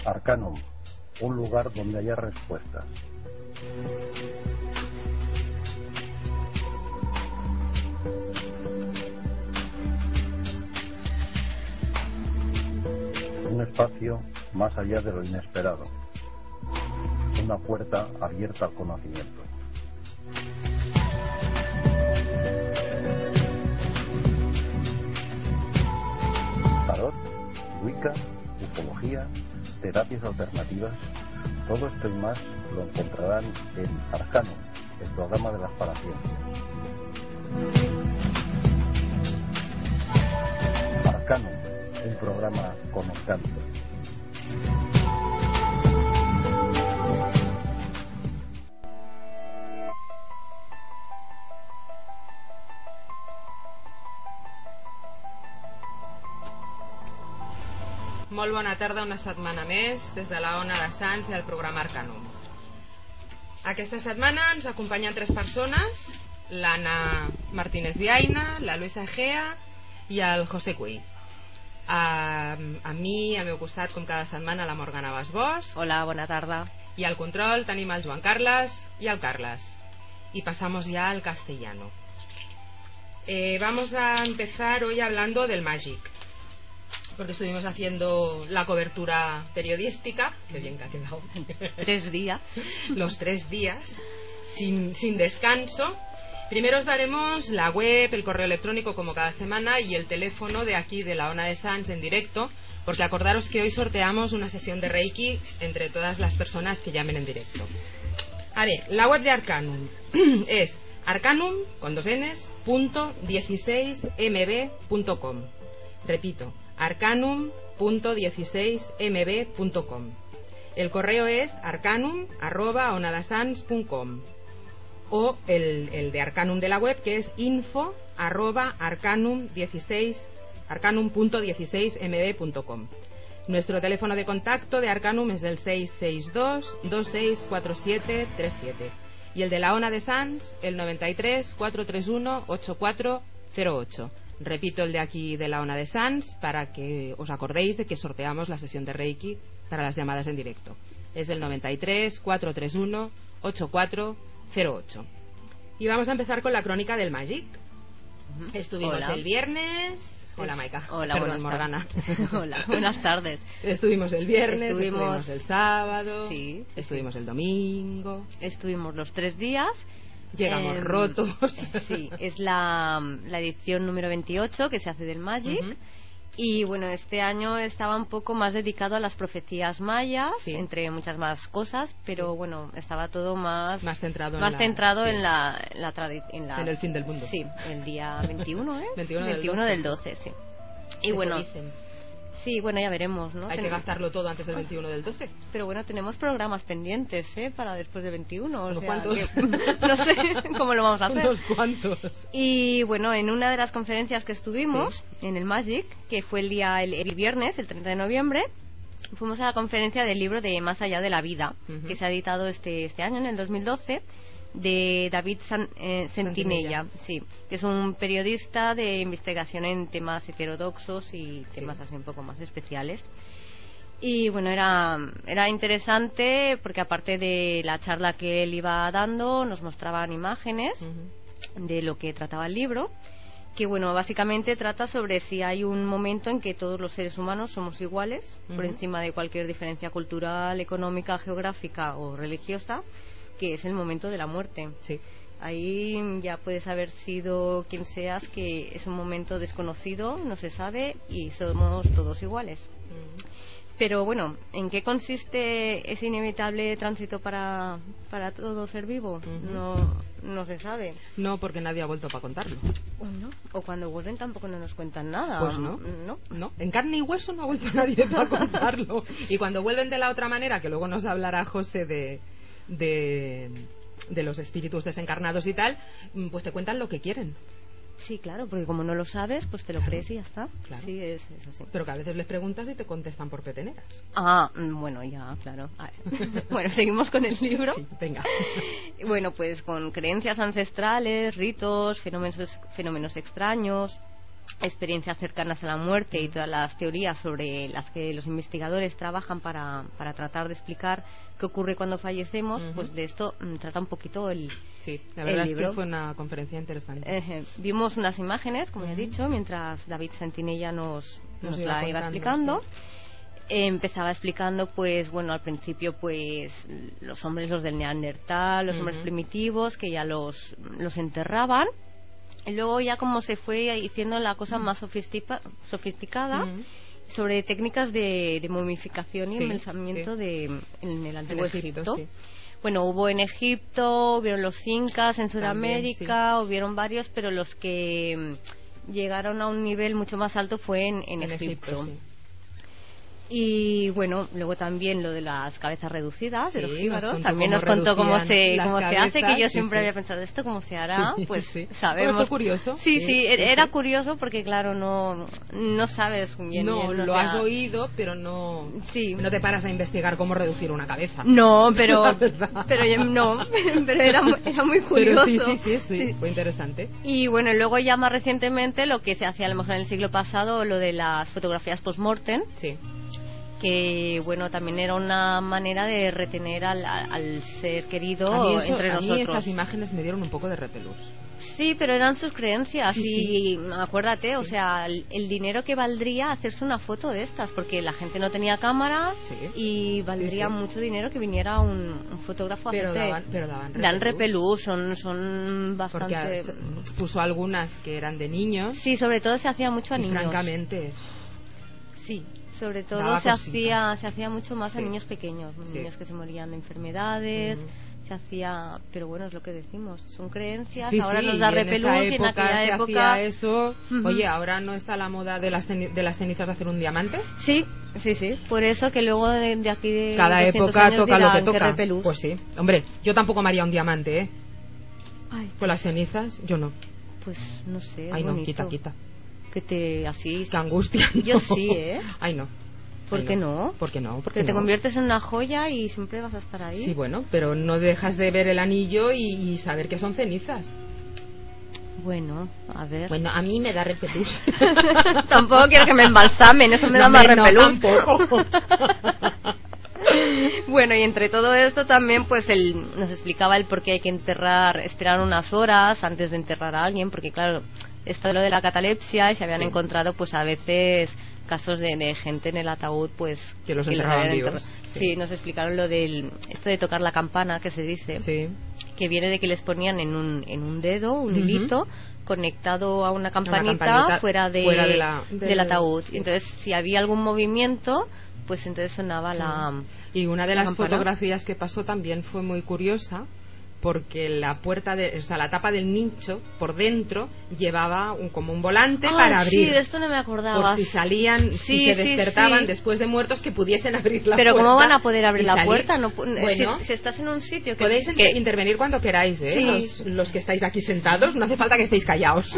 Arcanum, un lugar donde haya respuestas. Un espacio más allá de lo inesperado. Una puerta abierta al conocimiento. Tarot, Wicca, ufología, terapias alternativas, todo esto y más lo encontrarán en Arcanum, el programa de las paraciencias. Arcanum, un programa con encanto. Molt bona tarda, una setmana més des de la Ona de Sants i el programa Arcanum. Aquesta setmana ens acompanyen 3 persones: l'Anna Martínez Viaina, la Luisa Egea i el José Cuy. A mi, al meu costat, com cada setmana, la Morgana Basbós. Hola, bona tarda. I al control tenim el Joan Carles y el Carles. Y pasamos ya al castellano. Vamos a empezar hoy hablando del Magic, porque estuvimos haciendo la cobertura periodística, que bien que ha quedado. 3 días. Los 3 días, sin descanso. Primero os daremos la web, el correo electrónico como cada semana y el teléfono de aquí de la Ona de Sants en directo, porque acordaros que hoy sorteamos una sesión de Reiki entre todas las personas que llamen en directo. A ver, la web de Arcanum es arcanum, con 2 Ns, .16mb.com. Repito, arcanum.16mb.com. El correo es arcanum@onadasans.com, o el de Arcanum de la web, que es info@arcanum.16mb.com. Nuestro teléfono de contacto de Arcanum es el 662 264737 y el de la Ona de Sants el 93 431 8408. Repito el de aquí de la Ona de Sants para que os acordéis de que sorteamos la sesión de Reiki para las llamadas en directo. Es el 93 431 8408. Y vamos a empezar con la crónica del Magic. Estuvimos el viernes. Hola, Maika. Hola, perdón, Morgana. Hola, buenas tardes. Estuvimos el viernes, estuvimos el sábado, sí, estuvimos el domingo. Estuvimos los 3 días. Llegamos rotos. Sí, es la edición número 28 que se hace del Magic. Y bueno, este año estaba un poco más dedicado a las profecías mayas, sí, entre muchas más cosas, pero sí, bueno, estaba todo más centrado en el fin del mundo. Sí, el día 21, ¿eh? 21 del 12, sí. Y eso bueno, dicen. Sí, bueno, ya veremos, ¿no? Hay que gastarlo todo antes del 21 del 12. Pero bueno, tenemos programas pendientes, ¿eh? Para después del 21. ¿Unos cuantos? No sé cómo lo vamos a hacer. ¿Unos cuantos? Y bueno, en una de las conferencias que estuvimos, sí, en el Magic, que fue el viernes, el 30 de noviembre, fuimos a la conferencia del libro de Más allá de la vida, que se ha editado este año, en el 2012, de David Sentinella, sí, que es un periodista de investigación en temas heterodoxos y temas así un poco más especiales. Y bueno, era interesante porque aparte de la charla que él iba dando, nos mostraban imágenes de lo que trataba el libro, que bueno, básicamente trata sobre si hay un momento en que todos los seres humanos somos iguales, por encima de cualquier diferencia cultural, económica, geográfica o religiosa, que es el momento de la muerte. Sí. Ahí ya puedes haber sido quien seas, que es un momento desconocido, no se sabe y somos todos iguales. Pero bueno, ¿en qué consiste ese inevitable tránsito para todo ser vivo? No se sabe. No, porque nadie ha vuelto para contarlo. Bueno, o cuando vuelven tampoco nos cuentan nada. Pues no. En carne y hueso no ha vuelto nadie para contarlo. Y cuando vuelven de la otra manera, que luego nos hablará José de los espíritus desencarnados y tal, pues te cuentan lo que quieren. Sí, claro, porque como no lo sabes, pues te lo crees y ya está. Claro. Sí, es así. Pero que a veces les preguntas y te contestan por peteneras. Bueno, ya, claro. Bueno, seguimos con el libro. Sí, venga. Bueno, pues con creencias ancestrales, ritos, fenómenos extraños, experiencias cercanas a la muerte y todas las teorías sobre las que los investigadores trabajan para tratar de explicar qué ocurre cuando fallecemos, pues de esto trata un poquito el libro. Sí, la verdad es que fue una conferencia interesante. Vimos unas imágenes, como ya he dicho, mientras David Sentinella nos la iba explicando. Sí. Empezaba explicando, pues bueno, al principio, pues los hombres, los del Neandertal, los hombres primitivos, que ya los enterraban. Y luego ya como se fue haciendo la cosa más sofisticada sobre técnicas de momificación y embalsamiento en el antiguo Egipto. Sí. Bueno, hubo en Egipto, hubieron los incas en Sudamérica, hubieron varios, pero los que llegaron a un nivel mucho más alto fue en Egipto. Sí. Y bueno, luego también lo de las cabezas reducidas, de los jíbaros, también nos contó cómo se hace, que yo siempre había pensado esto, cómo se hará, pues sabemos. Fue curioso. Sí, era curioso porque claro, no sabes bien. No, lo has oído, pero no te paras a investigar cómo reducir una cabeza. No, pero era muy curioso. Pero sí, fue interesante. Y bueno, luego ya más recientemente lo que se hacía a lo mejor en el siglo pasado, lo de las fotografías post-mortem. Sí. Que bueno, también era una manera de retener al ser querido entre nosotros. A mí esas imágenes me dieron un poco de repelús. Sí, pero eran sus creencias y acuérdate, o sea, el dinero que valdría hacerse una foto de estas, porque la gente no tenía cámaras y valdría mucho dinero que viniera un fotógrafo a hacerte. Pero daban repelús. Dan repelús, son bastante. Porque puso algunas que eran de niños. Sí, sobre todo se hacía mucho a niños. Francamente. Sí. Sobre todo se hacía mucho más a niños pequeños, niños que se morían de enfermedades, se hacía, pero bueno, es lo que decimos, son creencias, ahora nos da repelús y en aquella época hacía eso. Oye, ahora no está la moda de las cenizas de hacer un diamante. Sí, por eso que luego de aquí de cada época toca lo que toca. Repelús. Pues sí, hombre, yo tampoco me haría un diamante, Ay, con las cenizas, yo no. Pues no sé, ay, no, bonito. quita. Que así. Qué angustia. No. Yo sí, Ay, no. ¿Por qué no? ¿Por qué no? Porque te conviertes en una joya y siempre vas a estar ahí. Sí, bueno, pero no dejas de ver el anillo y saber que son cenizas. Bueno, a ver. Bueno, a mí me da repelús. Tampoco quiero que me embalsamen, eso me da más repelús. Tampoco. Bueno, y entre todo esto también pues él nos explicaba el por qué hay que esperar unas horas antes de enterrar a alguien, porque claro, esto de lo de la catalepsia, y se habían encontrado pues a veces casos de gente en el ataúd pues que los enterraban vivos. Sí, nos explicaron lo del esto de tocar la campana, que se dice, que viene de que les ponían en un dedo un hilito conectado a una campanita fuera del ataúd. Sí. Entonces, si había algún movimiento, pues entonces sonaba y una de las campana. Fotografías que pasó también fue muy curiosa, porque la tapa del nicho por dentro llevaba como un volante para abrir. Sí, de esto no me acordaba. Por si salían, si se despertaban después de muertos, que pudiesen abrir la puerta. Pero ¿cómo van a poder abrir la puerta? No, bueno, si estás en un sitio que podéis intervenir cuando queráis, los que estáis aquí sentados, no hace falta que estéis callados.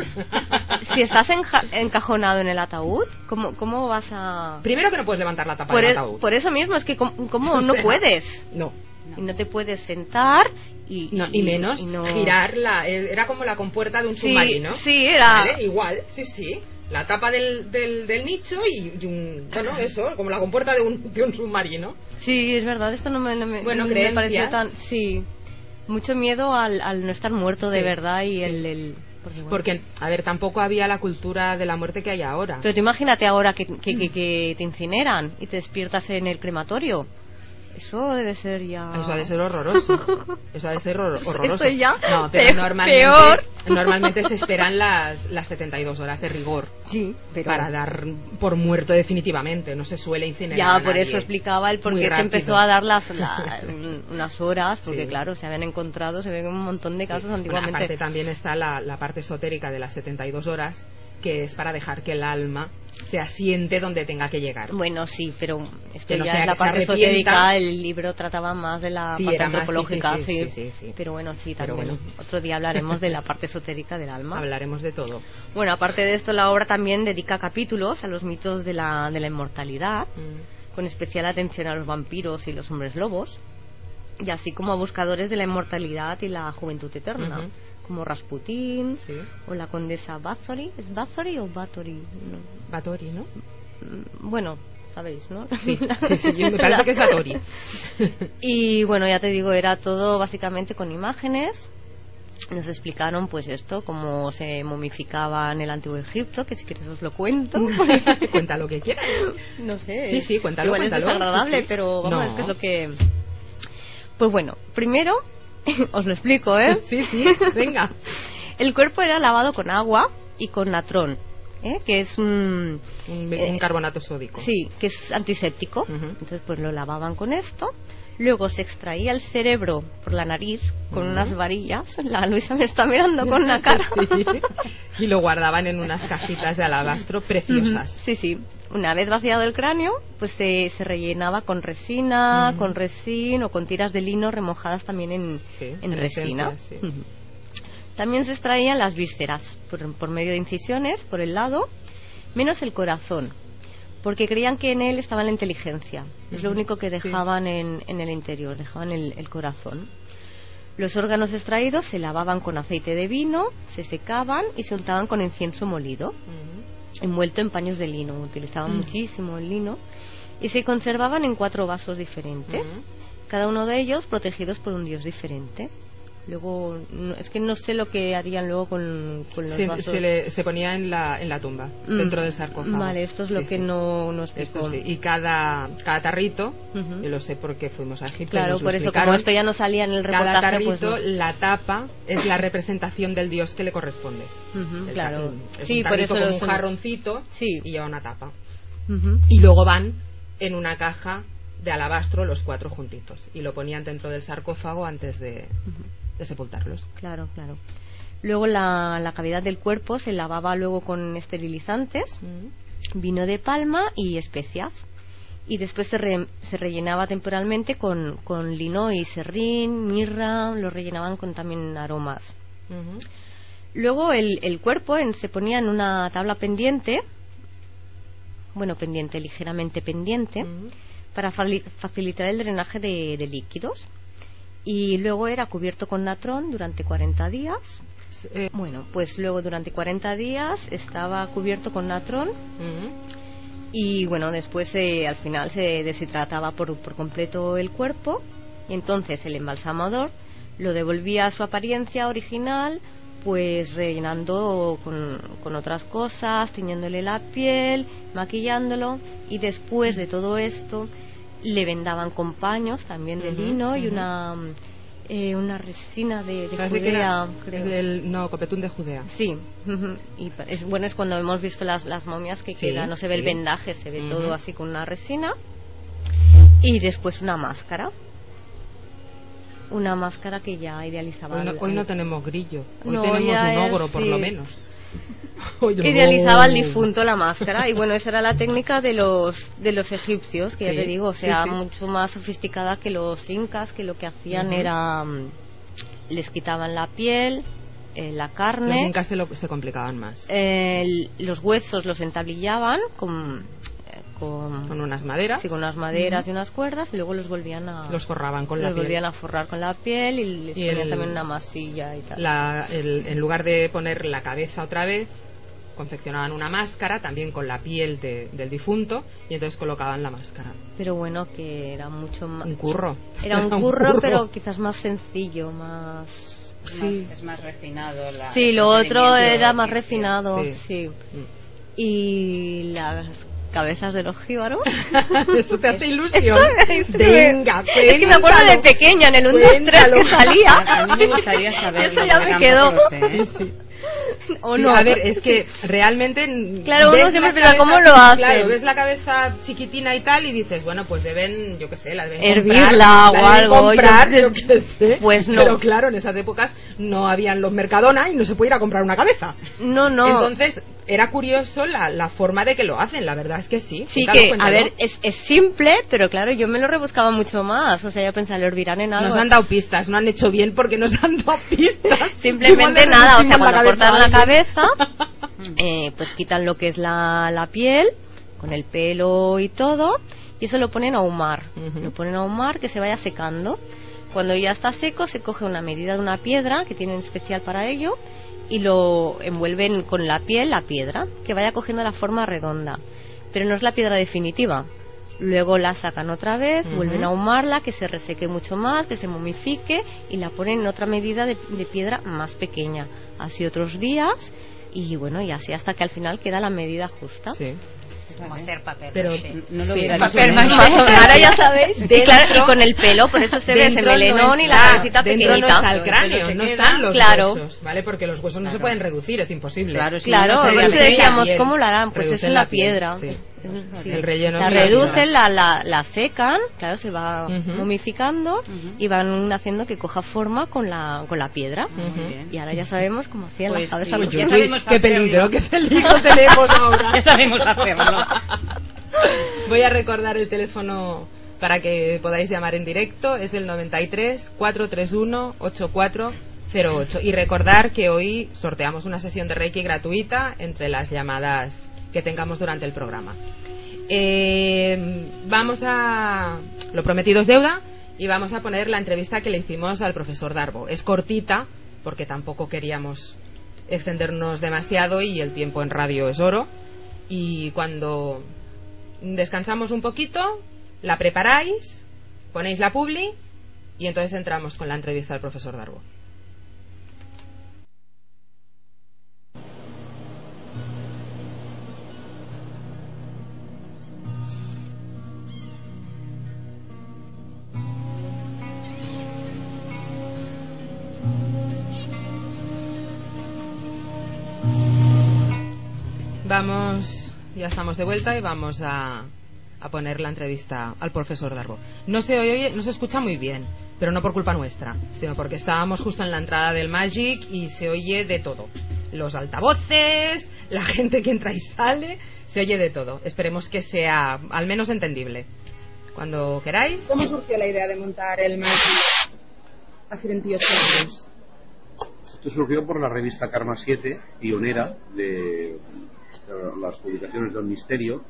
Si estás encajonado en el ataúd, ¿cómo vas a...? Primero que no puedes levantar la tapa del ataúd. Por eso mismo, es que ¿cómo no puedes? No. Y no te puedes sentar y menos girarla. Era como la compuerta de un submarino. Sí, era. ¿Vale? Igual, sí. La tapa del nicho y eso, como la compuerta de un submarino. Sí, es verdad, esto no me pareció tan. Sí. Mucho miedo al no estar muerto de verdad y Porque, a ver, tampoco había la cultura de la muerte que hay ahora. Pero tú imagínate ahora que te incineran y te despiertas en el crematorio. Eso debe ser ya... Eso ha de ser horroroso. Eso ha de ser horroroso. Eso ya... No, pero peor. Normalmente se esperan las 72 horas de rigor. Sí, pero... Para dar por muerto definitivamente. No se suele incinerar a nadie. Por eso explicaba el por qué se empezó a dar unas horas, porque claro, se habían encontrado, se ven un montón de casos antiguamente. Bueno, aparte también está la parte esotérica de las 72 horas, que es para dejar que el alma se asiente donde tenga que llegar. Bueno, sí, pero es que ya en la parte esotérica el libro trataba más de la parte antropológica. Sí. Pero bueno, sí, también otro día hablaremos de la parte esotérica del alma. Hablaremos de todo. Bueno, aparte de esto, la obra también dedica capítulos a los mitos de la inmortalidad, con especial atención a los vampiros y los hombres lobos, y así como a buscadores de la inmortalidad y la juventud eterna. como Rasputín, Sí. o la condesa Bathory. ¿Es Bathory o Bathory? No. Báthory, ¿no? Bueno, sabéis, ¿no? Sí, me parece que es Báthory. Y bueno, ya te digo, era todo básicamente con imágenes. Nos explicaron pues esto, cómo se momificaba en el Antiguo Egipto, que si quieres os lo cuento. Cuenta lo que quieras. No sé. Sí, cuéntalo. Igual cuéntalo. es desagradable, Sí. pero vamos, No. es que es lo que... Pues bueno, primero, os lo explico, ¿eh? Sí, venga. El cuerpo era lavado con agua y con natrón, que es un carbonato sódico. Sí, que es antiséptico. Ujú. Entonces pues lo lavaban con esto. Luego se extraía el cerebro por la nariz con unas varillas. La Luisa me está mirando con una cara. Sí. Y lo guardaban en unas cajitas de alabastro preciosas. Sí. Una vez vaciado el cráneo, pues se rellenaba con resina, con resín o con tiras de lino remojadas también en resina. Esencia, sí. También se extraían las vísceras por medio de incisiones por el lado, menos el corazón, porque creían que en él estaba la inteligencia. Es lo único que dejaban en el interior, dejaban el corazón. Los órganos extraídos se lavaban con aceite de vino, se secaban y se untaban con incienso molido, envuelto en paños de lino. Utilizaban muchísimo el lino y se conservaban en 4 vasos diferentes, cada uno de ellos protegidos por un dios diferente. Luego, es que no sé lo que harían luego con los vasos. Se ponía en la tumba, dentro del sarcófago. Vale, esto es lo que no explicó. Esto sí. Y cada tarrito, yo lo sé porque fuimos a Egipto. Claro, por eso, como esto ya no salía en el reportaje, cada tarrito, pues la tapa es la representación del dios que le corresponde. Claro. Es Sí, un por eso como un jarroncito y lleva una tapa. Y luego van en una caja de alabastro los 4 juntitos y lo ponían dentro del sarcófago antes de sepultarlos. Claro. Luego la cavidad del cuerpo se lavaba luego con esterilizantes, vino de palma y especias. Y después se rellenaba temporalmente con lino y serrín, mirra, lo rellenaban con también aromas. Luego el cuerpo se ponía en una tabla pendiente, ligeramente pendiente, para facilitar el drenaje de líquidos. Y luego era cubierto con natrón durante 40 días. Pues luego durante 40 días estaba cubierto con natrón. Y después al final se deshidrataba por completo el cuerpo. Y entonces el embalsamador lo devolvía a su apariencia original, pues rellenando con otras cosas, tiñéndole la piel, maquillándolo. Y después de todo esto le vendaban con paños también de lino y una resina de Judea, creo. Copetún de Judea. Sí. Y es cuando hemos visto las momias que queda, no se ve el vendaje, se ve todo así con una resina. Y después una máscara que ya idealizaba. Hoy no tenemos grillo, hoy no, tenemos un ogro por lo menos. Idealizaba al difunto la máscara. Y esa era la técnica de los egipcios, que ya te digo, mucho más sofisticada que los incas, que lo que hacían era les quitaban la piel, la carne. Los incas se complicaban más. Los huesos los entablillaban con unas maderas. Sí, con unas maderas y unas cuerdas, y luego los volvían a forraban con la piel. Volvían a forrar con la piel y les ponían también una masilla y tal. En lugar de poner la cabeza otra vez, confeccionaban una máscara también con la piel del difunto, y entonces colocaban la máscara. Pero que era mucho más un curro. Era un curro, pero quizás más sencillo, más es más refinado. Lo otro era más refinado, sí. Y las cabezas del ojíbaro. Eso te hace ilusión. Venga, es que me acuerdo de pequeña en el 1, 2, 3 que salía. A mí me gustaría saber. Eso ya me quedó. Sí. A ver, es que realmente claro, uno siempre piensa cómo lo hace. Claro, ves la cabeza chiquitina y tal y dices, pues deben, yo qué sé, la deben hervirla o algo, comprar, yo qué sé. Pues no. Pero claro, en esas épocas no habían los Mercadona y no se puede ir a comprar una cabeza. No. Entonces era curioso la forma de que lo hacen, la verdad es que sí. Sí, que a ver, es simple, pero claro, yo me lo rebuscaba mucho más. Yo pensaba, lo hervirán en algo. Nos han dado pistas, no han hecho bien porque nos han dado pistas. Simplemente nada, cuando cortan la cabeza, pues quitan lo que es la piel, con el pelo y todo, y eso lo ponen a ahumar. Lo ponen a ahumar, que se vaya secando. Cuando ya está seco, se coge una medida de una piedra que tienen especial para ello y lo envuelven con la piel, la piedra, que vaya cogiendo la forma redonda. Pero no es la piedra definitiva. Luego la sacan otra vez, vuelven a ahumarla, que se reseque mucho más, que se momifique y la ponen en otra medida de piedra más pequeña. Así otros días y bueno, y así hasta que al final queda la medida justa. Sí. Como hacer papel pero no lo papel maché. Ahora ya sabéis. Y, claro, y con el pelo, por eso se ve ese melenón y la cabecita pequeñita. No está el cráneo, no están los huesos, ¿vale? Porque los huesos no se pueden reducir, es imposible. Claro, por eso decíamos, ¿cómo lo harán? Pues es en la piedra. Sí. El relleno la reducen, la secan, claro, se va momificando y van haciendo que coja forma con la piedra. Y ahora ya sabemos cómo hacían pues las cabezas. Sí, ya sabemos qué peligro tenemos ahora. Ya sabemos hacerlo. Voy a recordar el teléfono para que podáis llamar en directo, es el 93 431 8408. Y recordar que hoy sorteamos una sesión de Reiki gratuita entre las llamadas que tengamos durante el programa. Lo prometido es deuda y vamos a poner la entrevista que le hicimos al profesor Darbo. Es cortita porque tampoco queríamos extendernos demasiado y el tiempo en radio es oro. Y cuando descansamos un poquito, la preparáis, ponéis la publi y entonces entramos con la entrevista al profesor Darbo. Ya estamos de vuelta y vamos a poner la entrevista al profesor Darbo. No se escucha muy bien, pero no por culpa nuestra, sino porque estábamos justo en la entrada del Magic y se oye de todo. Los altavoces, la gente que entra y sale, se oye de todo. Esperemos que sea al menos entendible. Cuando queráis. ¿Cómo surgió la idea de montar el Magic hace 28 años? Esto surgió por la revista Karma 7, pionera de las publicaciones del misterio,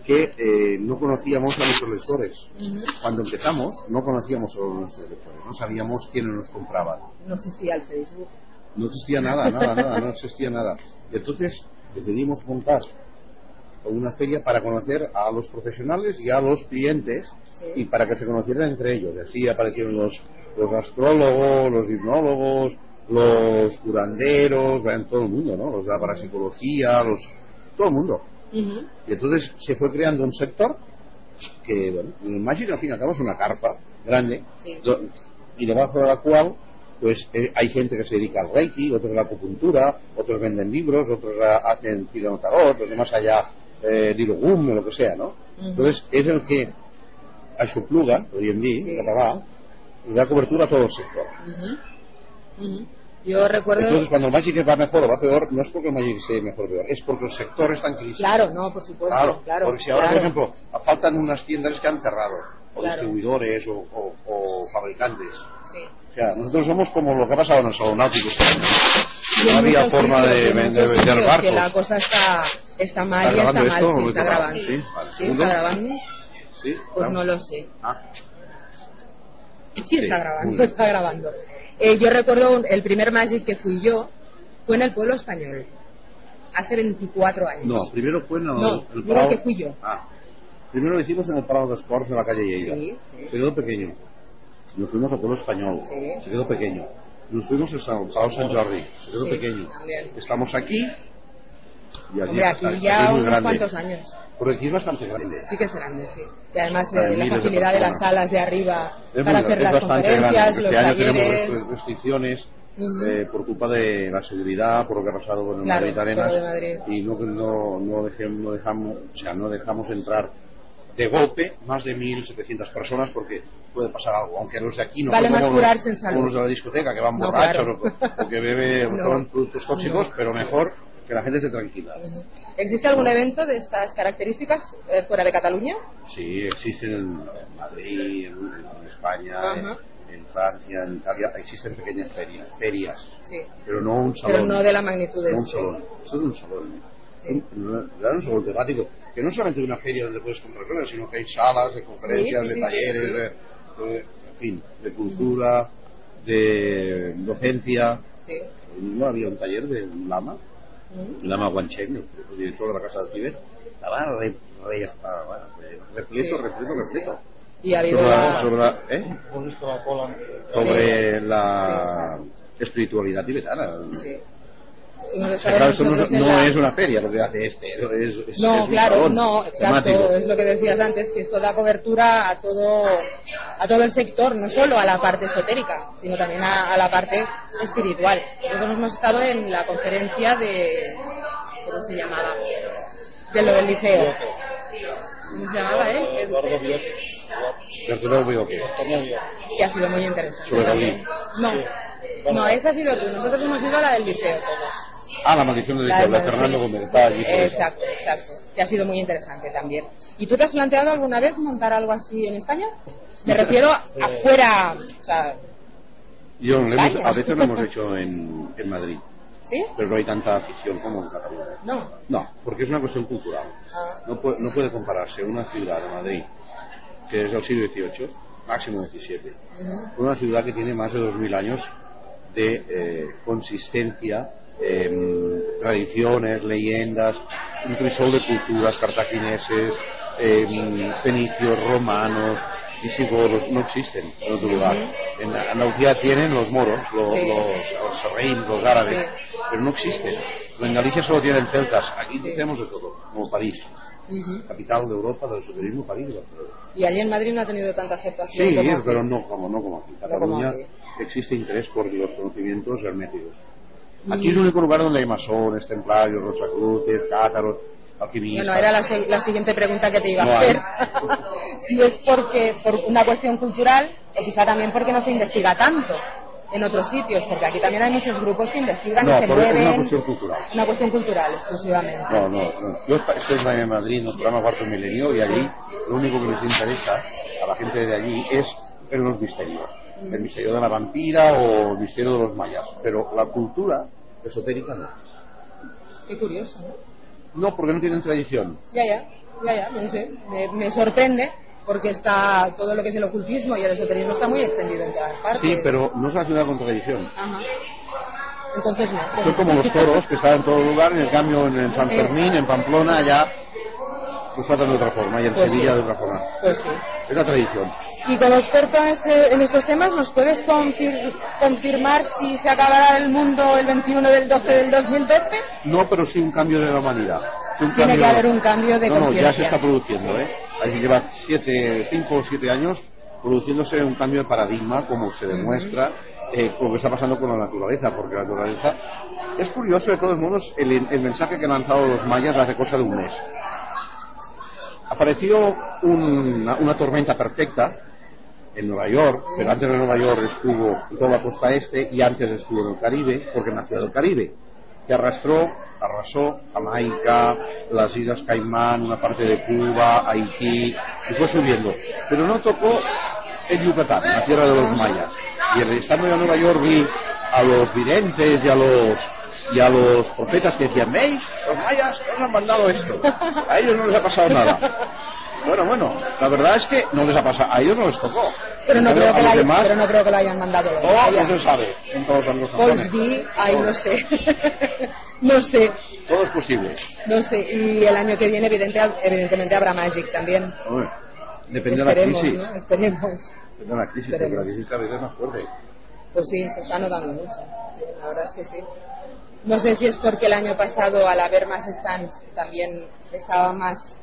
que no conocíamos a nuestros lectores. Cuando empezamos no conocíamos a nuestros lectores, no sabíamos quiénes nos compraban. No existía el Facebook. No existía nada, no existía nada. Entonces decidimos montar una feria para conocer a los profesionales y a los clientes, y para que se conocieran entre ellos. Y así aparecieron los astrólogos, los hipnólogos, los curanderos, todo el mundo, ¿no? Los de la parapsicología, todo el mundo. Y entonces se fue creando un sector que, bueno, el Magic al fin y al cabo es una carpa grande, y debajo de la cual pues hay gente que se dedica al Reiki, otros a la acupuntura, otros venden libros, otros hacen tiran tarot, los demás allá Lilogum o lo que sea, ¿no? Entonces es el que aixopluga, hoy en día, en català, y da cobertura a todo el sector. Yo recuerdo... Entonces, cuando el Magic va mejor o va peor, no es porque el Magic sea mejor o peor, es porque el sector está en crisis. Claro, no, por supuesto. Claro, porque si ahora, por ejemplo, faltan unas tiendas que han cerrado, o distribuidores, o fabricantes. O sea, nosotros somos como lo que ha pasado en el Salón Náutico. No había forma de vender barcos. Que la cosa está mal y está mal. Sí, está grabando. ¿Sí está grabando? Sí, pues no lo sé. Sí está grabando. Yo recuerdo el primer Magic que fui yo fue en el pueblo español, hace 24 años. No, primero fue en el Palau... que fui yo. Primero lo hicimos en el Palau de Sports de la calle Lleida. Sí. Se quedó pequeño. Nos fuimos al pueblo español. Se quedó pequeño. Nos fuimos al Palau Sant Jordi. Se quedó pequeño. También. Estamos aquí. Y allí, aquí ya unos cuantos años. Porque aquí es bastante grande. Sí que es grande, sí. Y además la facilidad de las salas de arriba para hacer las conferencias, los talleres. Tenemos restricciones por culpa de la seguridad, por lo que ha pasado con el Madrid Arenas. Y no dejamos entrar de golpe más de 1.700 personas porque puede pasar algo. Aunque los de aquí no vale más curarse en salud. Los de la discoteca que van borrachos o que beben productos tóxicos, pero mejor que la gente esté tranquila. ¿Existe algún evento de estas características fuera de Cataluña? Sí, existen en Madrid, en España, en Francia, en Italia. Existen pequeñas ferias, pero no un salón. Pero no de la magnitud de un salón. Esto es un salón. Un salón temático, que no solamente una feria donde puedes comprar cosas, sino que hay salas de conferencias, de talleres, fin, de cultura, de docencia. Sí. No había un taller de Lama, Lama Wancheng, el director de la Casa del Tíbet, estaba repleto. Y ha habido sobre la espiritualidad tibetana. Sí. Claro, esto no es una feria lo que hace no, claro, un no, exacto, temático. es lo que decías antes, que esto da cobertura a todo el sector, no solo a la parte esotérica, sino también a la parte espiritual. Nosotros hemos estado en la conferencia de, ¿cómo se llamaba? De lo del liceo. ¿Cómo se llamaba él? Que ha sido muy interesante. Sobre Gaudí. No, esa ha sido tú. Nosotros hemos ido a la del liceo todos. La maldición del liceo, la de Fernando Gómez. Exacto. Que ha sido muy interesante también. ¿Y tú te has planteado alguna vez montar algo así en España? Me refiero afuera, o sea... A veces lo hemos hecho en Madrid. ¿Sí? Pero no hay tanta afición como en Cataluña. No, porque es una cuestión cultural. No puede compararse una ciudad de Madrid, que es del siglo XVIII, máximo XVII, con una ciudad que tiene más de 2000 años de consistencia, tradiciones, leyendas, un crisol de culturas, cartagineses, fenicios, romanos, visigodos, no existen en otro lugar. En Andalucía tienen los moros, los sarraíns, los árabes, pero no existen. En Galicia solo tienen celtas, aquí tenemos de todo, como París. Capital de Europa del esoterismo, París. Y allí en Madrid no ha tenido tanta aceptación. Sí, pero no como aquí. En Cataluña existe interés por los conocimientos herméticos. Aquí es el único lugar donde hay masones, templarios, rosacruces, cátaros, alquimistas. Bueno, era la siguiente pregunta que te iba a hacer. Si es por una cuestión cultural o quizá también porque no se investiga tanto en otros sitios, porque aquí también hay muchos grupos que investigan y se mueven. No, es una cuestión cultural. Una cuestión cultural, exclusivamente. No. Yo estoy en Madrid, en el programa Cuarto Milenio, y allí lo único que les interesa a la gente de allí es los misterios. El misterio de la vampira o el misterio de los mayas. Pero la cultura esotérica no. Qué curioso, ¿no? No, porque no tienen tradición. Ya, no sé. Me sorprende. Porque está todo lo que es el ocultismo y el esoterismo está muy extendido en todas partes. Sí, pero no es una ciudad con tradición. Entonces no. Son como los toros que están en todo lugar, en el cambio en San Fermín, en Pamplona, allá pues tratan de otra forma y en Sevilla de otra forma. Pues sí. Es la tradición. Y como experto en estos temas, ¿nos puedes confirmar si se acabará el mundo el 21 del 12 del 2012? No, pero sí un cambio de la humanidad. Tiene que haber un cambio de conciencia. No, ya se está produciendo, Ahí lleva 5 o 7 años produciéndose un cambio de paradigma, como se demuestra con lo que está pasando con la naturaleza, porque la naturaleza... Es curioso, de todos modos, el mensaje que han lanzado los mayas hace cosa de un mes. Apareció una tormenta perfecta en Nueva York, pero antes de Nueva York estuvo en toda la costa este y antes estuvo en el Caribe, porque nació del Caribe, que arrasó Jamaica, las Islas Caimán, una parte de Cuba, Haití, y fue subiendo. Pero no tocó el Yucatán, la tierra de los mayas. Y estando en Nueva York vi a los videntes y a los profetas que decían: ¿veis? Los mayas nos han mandado esto. A ellos no les ha pasado nada. Bueno, la verdad es que no les ha pasado, a ellos no les tocó. Pero no creo que lo hayan mandado. No se sabe. Pues di, ahí no sé. No sé. Todo es posible. No sé. Y el año que viene, evidentemente habrá Magic también. Depende de la crisis. ¿no? Esperemos. Depende de la crisis, porque la crisis cada vez es más fuerte. Pues sí, se está notando mucho. Sí, la verdad es que sí. No sé si es porque el año pasado, al haber más stands, también estaba más,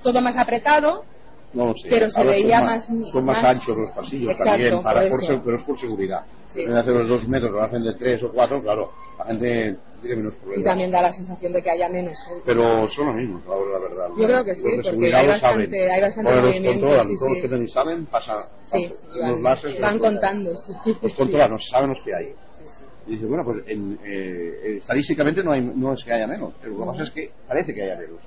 todo más apretado. No lo sé. Pero se veía son más anchos los pasillos. Exacto, también, pero es por seguridad. Sí. En hacer los 2 metros, lo hacen de 3 o 4, claro, la gente tiene menos problemas. Y también da la sensación de que haya menos gente. Pero son los mismos, la verdad. Yo creo que sí, porque hay bastante movimiento. Todos los que tenéis saben, los láseres. Van contando. Los controlan, saben los que hay. Y dice, bueno, pues estadísticamente no es que haya menos, pero lo que pasa es que parece que haya menos.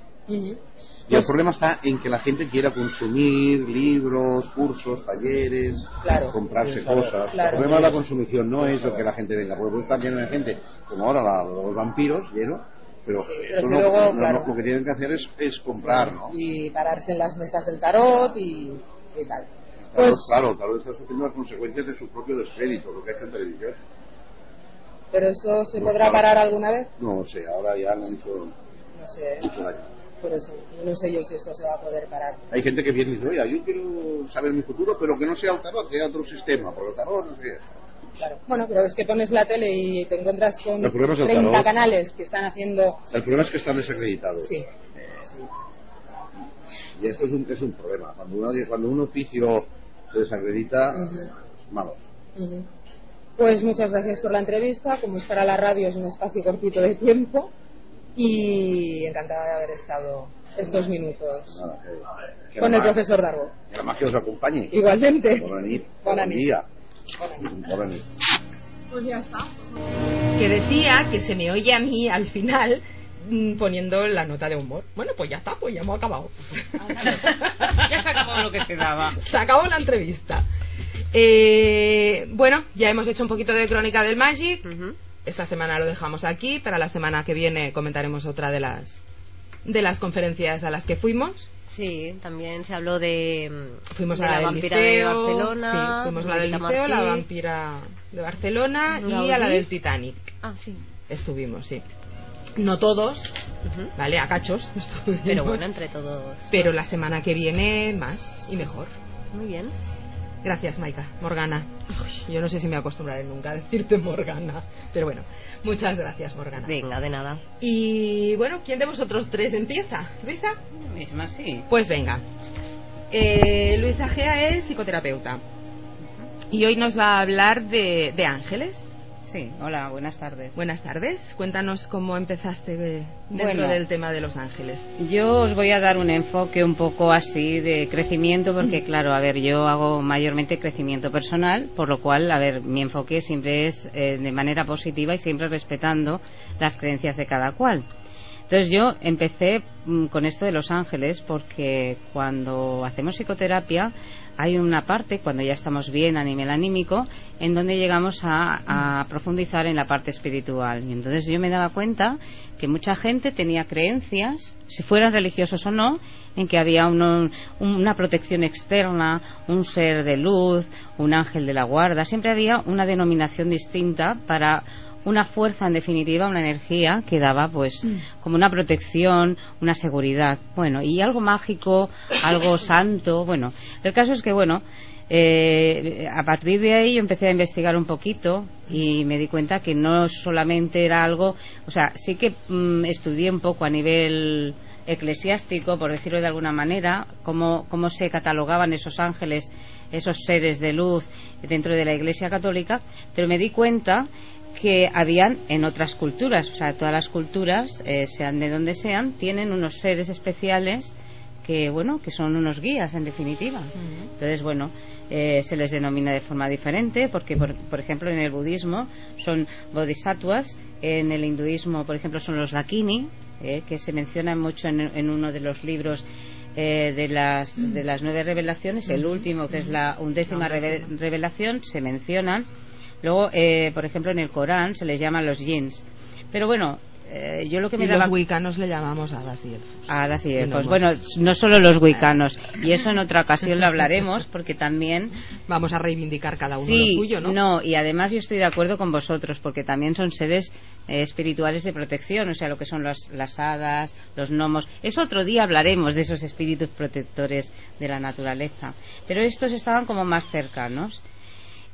Y el problema está en que la gente quiera consumir libros, cursos, talleres, comprarse cosas. El problema de la consumición no es lo que la gente venga, porque puede estar lleno de gente, como ahora los vampiros, lleno, pero lo que tienen que hacer es comprar, ¿no? Y pararse en las mesas del tarot y tal. Pues, claro, está sufriendo las consecuencias de su propio descrédito, lo que ha hecho en televisión. ¿Pero eso se podrá parar alguna vez? No sé, ahora ya han hecho No sé, mucho daño. por eso. No sé yo si esto se va a poder parar. Hay gente que viene y dice, oye, yo quiero saber mi futuro, pero que no sea el tarot, que haya otro sistema, porque el tarot no sé qué. Claro. Bueno, pero es que pones la tele y te encuentras con El problema es el 30 tarot. canales que están haciendo... El problema es que están desacreditados. Sí. Y esto es un problema. Cuando un oficio se desacredita, malo. Pues muchas gracias por la entrevista. Como es para la radio, es un espacio cortito de tiempo. Y encantada de haber estado estos minutos Nada, que con el profesor Darbo. Que la magia os acompañe. Igualmente. Bona nit. Bona Bon nit. dia. Bona nit. Bona nit. Pues ya está. Que decía que se me oye a mí al final poniendo la nota de humor. Bueno, pues ya está, pues ya hemos acabado. Ya se acabó lo que se daba. Se acabó la entrevista. Bueno, ya hemos hecho un poquito de crónica del Magic. Esta semana lo dejamos aquí. Para la semana que viene comentaremos otra de las conferencias a las que fuimos. Sí, también se habló de Fuimos de a la del vampira liceo, de Barcelona. sí, fuimos a la del Rita liceo, la Martí. vampira de Barcelona y Gaudí. a la del Titanic. Ah, sí. Estuvimos, sí. No todos, ¿vale? A cachos estuvimos. Pero bueno, entre todos. Pero la semana que viene más y mejor. Muy bien. Gracias, Maika. Morgana. Uy, yo no sé si me acostumbraré nunca a decirte Morgana. Pero bueno, muchas gracias, Morgana. Venga, de nada. Y bueno, ¿quién de vosotros tres empieza? ¿Luisa? Misma, sí. Pues venga. Luisa Gea es psicoterapeuta. Y hoy nos va a hablar de ángeles. Sí, hola, buenas tardes. Buenas tardes. Cuéntanos cómo empezaste dentro Bueno. del tema de los ángeles. Yo os voy a dar un enfoque un poco así de crecimiento, porque claro, a ver, yo hago mayormente crecimiento personal, por lo cual, a ver, mi enfoque siempre es de manera positiva y siempre respetando las creencias de cada cual. Entonces yo empecé con esto de los ángeles porque cuando hacemos psicoterapia hay una parte, cuando ya estamos bien a nivel anímico, en donde llegamos a profundizar en la parte espiritual. Y entonces yo me daba cuenta que mucha gente tenía creencias, si fueran religiosos o no, en que había una protección externa, un ser de luz, un ángel de la guarda. Siempre había una denominación distinta para una fuerza, en definitiva, una energía que daba pues como una protección, una seguridad, bueno, y algo mágico, algo santo. Bueno, el caso es que bueno, a partir de ahí yo empecé a investigar un poquito y me di cuenta que no solamente era algo, o sea, sí que estudié un poco a nivel eclesiástico, por decirlo de alguna manera, cómo se catalogaban esos ángeles, esos seres de luz dentro de la Iglesia católica, pero me di cuenta que habían en otras culturas, o sea, todas las culturas, sean de donde sean, tienen unos seres especiales que, bueno, que son unos guías, en definitiva. Entonces, bueno, se les denomina de forma diferente, porque, por ejemplo, en el budismo son bodhisattvas, en el hinduismo, por ejemplo, son los dakini, que se mencionan mucho en uno de los libros de las 9 revelaciones, el último, que es la 11ª revelación, se mencionan. Luego, por ejemplo, en el Corán se les llaman los jinns. Pero bueno, yo lo que me daba... los wiccanos le llamamos hadas y elfos. Hadas y elfos. Bueno, no solo los wiccanos. Y eso en otra ocasión lo hablaremos, porque también... Vamos a reivindicar cada uno lo suyo, ¿no? No, y además yo estoy de acuerdo con vosotros, porque también son seres espirituales de protección, o sea, lo que son las hadas, los gnomos. Es otro día hablaremos de esos espíritus protectores de la naturaleza. Pero estos estaban como más cercanos.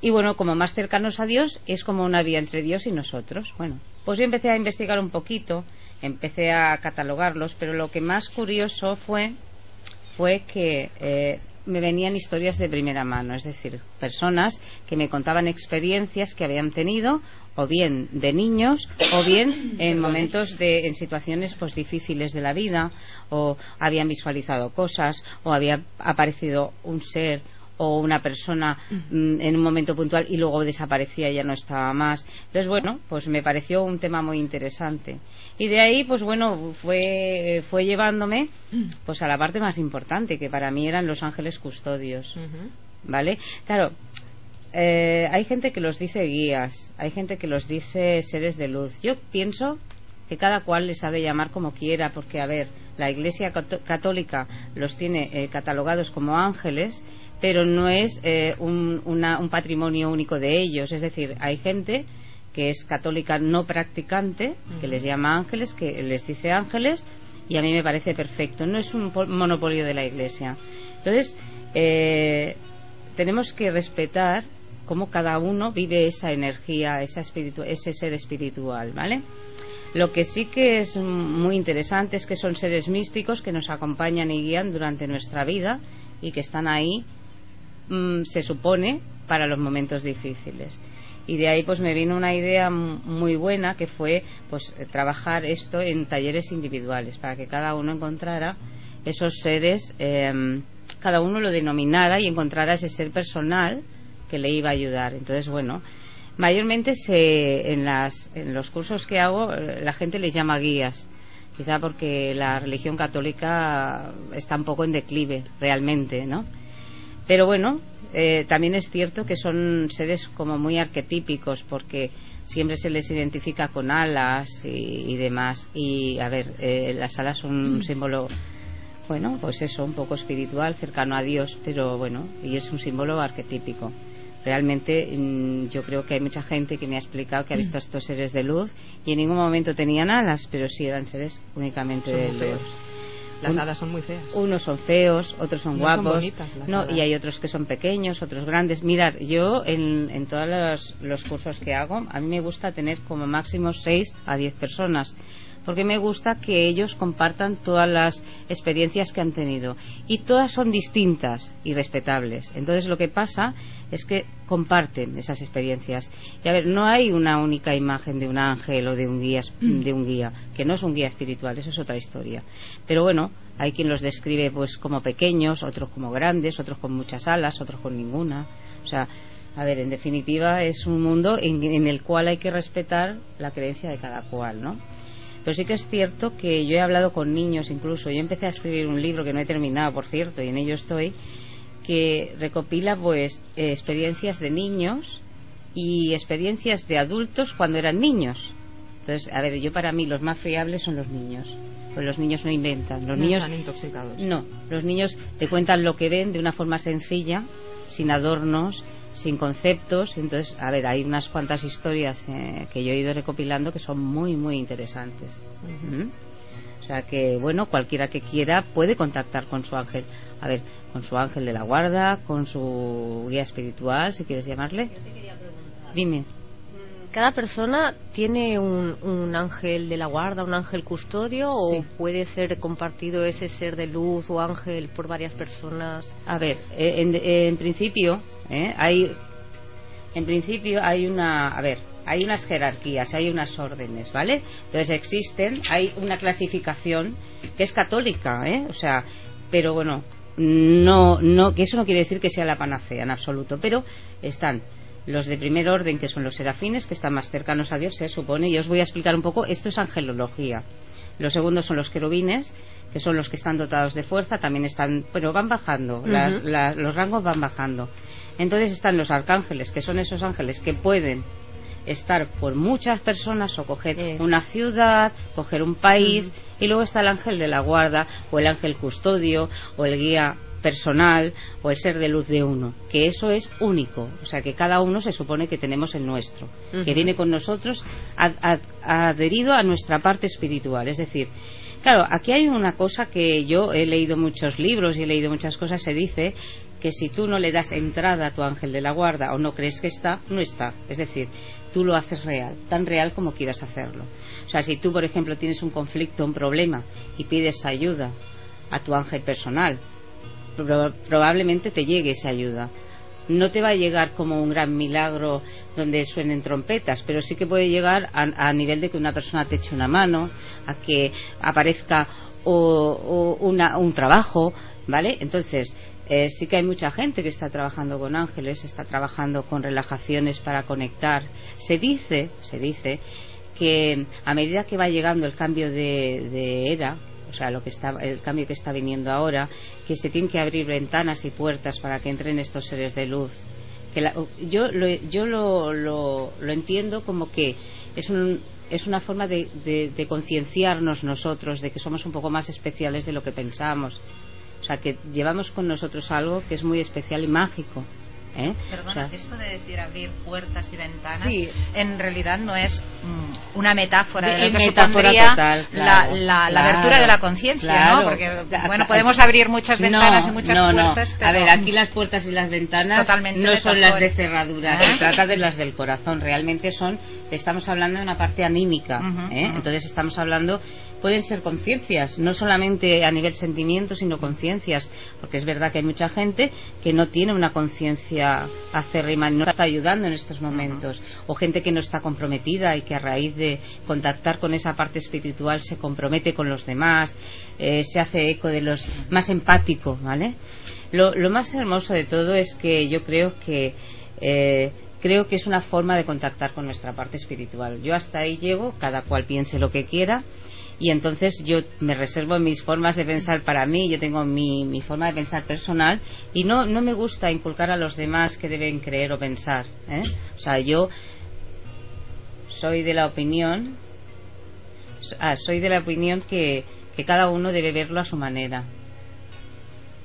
Y bueno, como más cercanos a Dios, es como una vía entre Dios y nosotros. Bueno, pues yo empecé a investigar un poquito, empecé a catalogarlos, pero lo que más curioso fue que me venían historias de primera mano, es decir, personas que me contaban experiencias que habían tenido, o bien de niños, o bien en momentos en situaciones pues difíciles de la vida, o habían visualizado cosas, o había aparecido un ser o una persona en un momento puntual y luego desaparecía y ya no estaba más. Entonces, bueno, pues me pareció un tema muy interesante. Y de ahí, pues bueno, fue llevándome pues a la parte más importante, que para mí eran los ángeles custodios. ¿Vale? Claro, hay gente que los dice guías, hay gente que los dice seres de luz. Yo pienso que cada cual les ha de llamar como quiera, porque, a ver, la Iglesia Católica los tiene catalogados como ángeles, pero no es un patrimonio único de ellos. Es decir, hay gente que es católica no practicante, que les llama ángeles, que les dice ángeles, y a mí me parece perfecto. No es un monopolio de la Iglesia. Entonces, tenemos que respetar cómo cada uno vive esa energía, ese ser espiritual, ¿vale? Lo que sí que es muy interesante es que son seres místicos que nos acompañan y guían durante nuestra vida y que están ahí, se supone, para los momentos difíciles. Y de ahí pues me vino una idea muy buena, que fue pues trabajar esto en talleres individuales, para que cada uno encontrara esos seres, cada uno lo denominara y encontrara ese ser personal que le iba a ayudar. Entonces, bueno, mayormente en los cursos que hago la gente les llama guías, quizá porque la religión católica está un poco en declive realmente, ¿no? Pero bueno, también es cierto que son seres como muy arquetípicos, porque siempre se les identifica con alas y demás. Y a ver, las alas son un símbolo, bueno, pues eso, un poco espiritual, cercano a Dios, pero bueno, y es un símbolo arquetípico. Realmente yo creo que hay mucha gente que me ha explicado que ha visto a estos seres de luz y en ningún momento tenían alas, pero sí eran seres únicamente de luz. Las hadas son muy feas. Unos son feos, otros son guapos. Son bonitas las hadas. Y hay otros que son pequeños, otros grandes. Mirad, yo en todos los cursos que hago, a mí me gusta tener como máximo 6 a 10 personas, porque me gusta que ellos compartan todas las experiencias que han tenido, y todas son distintas y respetables. Entonces lo que pasa es que comparten esas experiencias. Y a ver, no hay una única imagen de un ángel o de un guía, que no es un guía espiritual, eso es otra historia. Pero bueno, hay quien los describe pues como pequeños, otros como grandes, otros con muchas alas, otros con ninguna. O sea, a ver, en definitiva es un mundo en el cual hay que respetar la creencia de cada cual, ¿no? Pero sí que es cierto que yo he hablado con niños, incluso yo empecé a escribir un libro que no he terminado, por cierto, y en ello estoy, que recopila pues experiencias de niños y experiencias de adultos cuando eran niños. Entonces, a ver, yo para mí los más fiables son los niños, pues los niños no inventan, los niños están intoxicados. No, los niños te cuentan lo que ven de una forma sencilla, sin adornos, sin conceptos. Entonces, a ver, hay unas cuantas historias que yo he ido recopilando que son muy, muy interesantes. O sea que, bueno, cualquiera que quiera puede contactar con su ángel. A ver, con su ángel de la guarda, con su guía espiritual, si quieres llamarle. Yo te quería preguntar. Dime. ¿Cada persona tiene un ángel de la guarda, un ángel custodio, o puede ser compartido ese ser de luz o ángel por varias personas? A ver, en principio hay unas jerarquías, hay unas órdenes, ¿vale? Entonces hay una clasificación que es católica, o sea, pero bueno, no, que eso no quiere decir que sea la panacea en absoluto, pero están los de primer orden, que son los serafines, que están más cercanos a Dios, se supone, y os voy a explicar un poco, esto es angelología. Los segundos son los querubines, que son los que están dotados de fuerza, también están, pero van bajando, los rangos van bajando. Entonces están los arcángeles, que son esos ángeles que pueden estar por muchas personas o coger una ciudad, coger un país, y luego está el ángel de la guarda, o el ángel custodio, o el guía personal, o el ser de luz de uno, que eso es único, o sea que cada uno se supone que tenemos el nuestro, que viene con nosotros adherido a nuestra parte espiritual. Es decir, claro, aquí hay una cosa que yo he leído muchos libros y he leído muchas cosas, se dice que si tú no le das entrada a tu ángel de la guarda o no crees que está, no está. Es decir, tú lo haces real, tan real como quieras hacerlo. O sea, si tú, por ejemplo, tienes un conflicto, un problema y pides ayuda a tu ángel personal, probablemente te llegue esa ayuda. No te va a llegar como un gran milagro donde suenen trompetas, pero sí que puede llegar a nivel de que una persona te eche una mano, a que aparezca un trabajo, ¿vale? Entonces, sí que hay mucha gente que está trabajando con ángeles, está trabajando con relajaciones para conectar. Se dice que a medida que va llegando el cambio de era, o sea, el cambio que está viniendo ahora, que se tienen que abrir ventanas y puertas para que entren estos seres de luz. Que yo lo entiendo como que es es una forma de concienciarnos nosotros de que somos un poco más especiales de lo que pensamos. O sea, que llevamos con nosotros algo que es muy especial y mágico. Perdona, o sea, esto de decir abrir puertas y ventanas, sí, en realidad no es una metáfora de lo que metáfora supondría total, claro, la abertura de la conciencia, claro, ¿no? Porque, bueno, podemos abrir muchas ventanas y muchas puertas, pero... A ver, aquí las puertas y las ventanas no son las de cerradura, se trata de las del corazón, realmente estamos hablando de una parte anímica, entonces estamos hablando... Pueden ser conciencias, no solamente a nivel sentimiento, sino conciencias, porque es verdad que hay mucha gente que no tiene una conciencia acérrima, no está ayudando en estos momentos, o gente que no está comprometida y que a raíz de contactar con esa parte espiritual se compromete con los demás, se hace eco de los más empático, ¿vale? Lo más hermoso de todo es que yo creo que es una forma de contactar con nuestra parte espiritual. Yo hasta ahí llego, cada cual piense lo que quiera. Y entonces yo me reservo mis formas de pensar para mí, yo tengo mi forma de pensar personal y no me gusta inculcar a los demás que deben creer o pensar, O sea, yo soy de la opinión que cada uno debe verlo a su manera,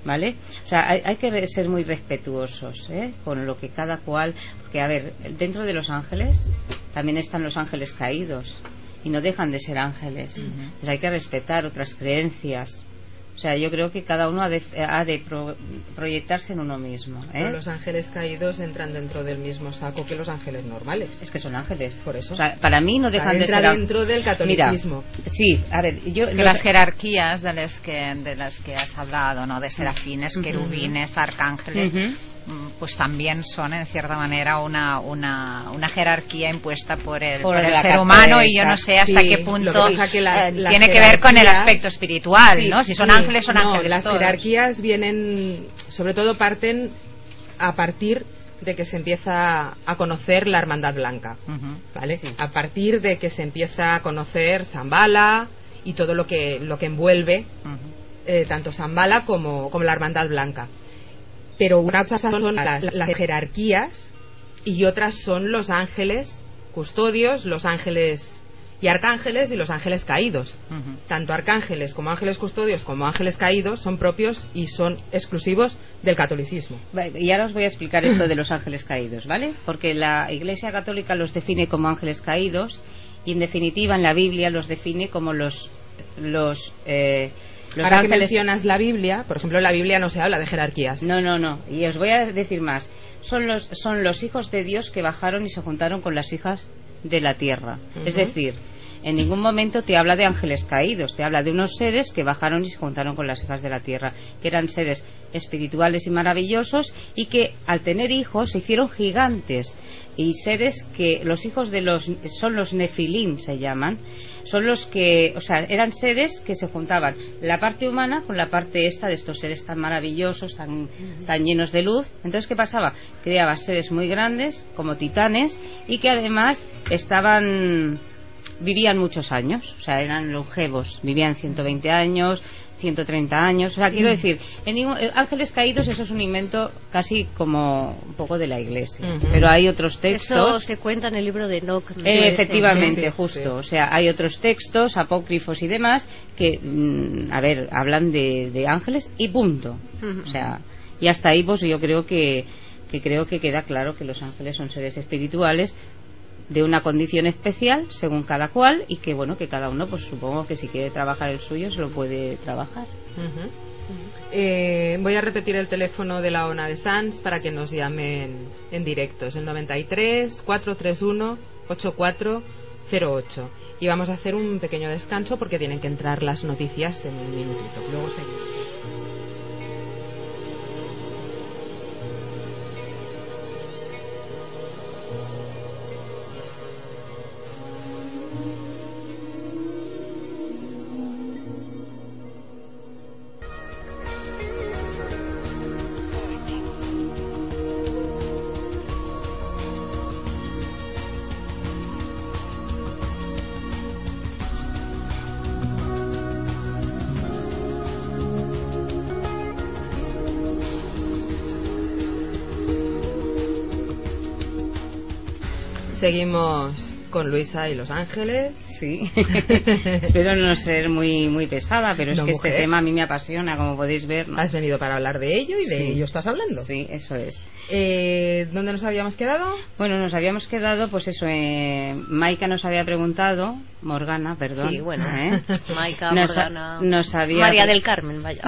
¿vale? O sea, hay que ser muy respetuosos con lo que cada cual, porque a ver, dentro de los ángeles también están los ángeles caídos y no dejan de ser ángeles. Pues hay que respetar otras creencias. O sea, yo creo que cada uno ha de proyectarse en uno mismo. Pero los ángeles caídos entran dentro del mismo saco que los ángeles normales. Es que son ángeles. Por eso. O sea, para mí no dejan de ser... Entra dentro del catolicismo. Mira, sí, a ver, es que las jerarquías de las que has hablado, ¿no? De serafines, querubines, arcángeles... pues también son en cierta manera una jerarquía impuesta por el ser humano, y yo no sé hasta qué punto tiene que ver con el aspecto espiritual, ¿no? Si son ángeles, son ángeles. Las todos. jerarquías vienen, sobre todo parten a partir de que se empieza a conocer la Hermandad Blanca, ¿vale? A partir de que se empieza a conocer Shambhala y todo lo que envuelve tanto Shambhala como la Hermandad Blanca. Pero unas son las jerarquías y otras son los ángeles custodios, los ángeles y arcángeles y los ángeles caídos. Tanto arcángeles como ángeles custodios como ángeles caídos son propios y son exclusivos del catolicismo. Y ahora os voy a explicar esto de los ángeles caídos, ¿vale? Porque la Iglesia Católica los define como ángeles caídos y en definitiva en la Biblia los define como los Ahora que mencionas la Biblia, por ejemplo, en la Biblia no se habla de jerarquías. No. Y os voy a decir más. Son los hijos de Dios que bajaron y se juntaron con las hijas de la tierra. Es decir, en ningún momento te habla de ángeles caídos, te habla de unos seres que bajaron y se juntaron con las hijas de la tierra, que eran seres espirituales y maravillosos y que al tener hijos se hicieron gigantes, y seres que los hijos son los nefilim, se llaman, son los que, o sea, eran seres que se juntaban la parte humana con la parte esta de estos seres tan maravillosos, tan llenos de luz. Entonces, ¿qué pasaba? Creaba seres muy grandes como titanes y que además vivían muchos años, o sea, eran longevos, vivían 120 años, 130 años, o sea, quiero decir, ángeles caídos, eso es un invento casi como un poco de la Iglesia, pero hay otros textos. Eso se cuenta en el libro de Enoch, ¿no? Efectivamente, justo, o sea, hay otros textos apócrifos y demás que, hablan de ángeles y punto, o sea, y hasta ahí pues yo creo que queda claro que los ángeles son seres espirituales de una condición especial según cada cual, y que bueno, que cada uno pues supongo que si quiere trabajar el suyo se lo puede trabajar. Voy a repetir el teléfono de la ONA de Sants para que nos llamen en directo. Es el 93 431 8408 y vamos a hacer un pequeño descanso porque tienen que entrar las noticias en un minutito. Luego seguimos. Seguimos con Luisa y Los Ángeles. Sí. Espero no ser muy pesada, pero es que mujer. este tema a mí me apasiona, como podéis ver, ¿no? Has venido para hablar de ello y de ello estás hablando. Sí, eso es. ¿Dónde nos habíamos quedado? Bueno, nos habíamos quedado, pues eso, Maika nos había preguntado, Morgana, perdón. Sí, bueno, Maika, Morgana, había... María del Carmen, vaya.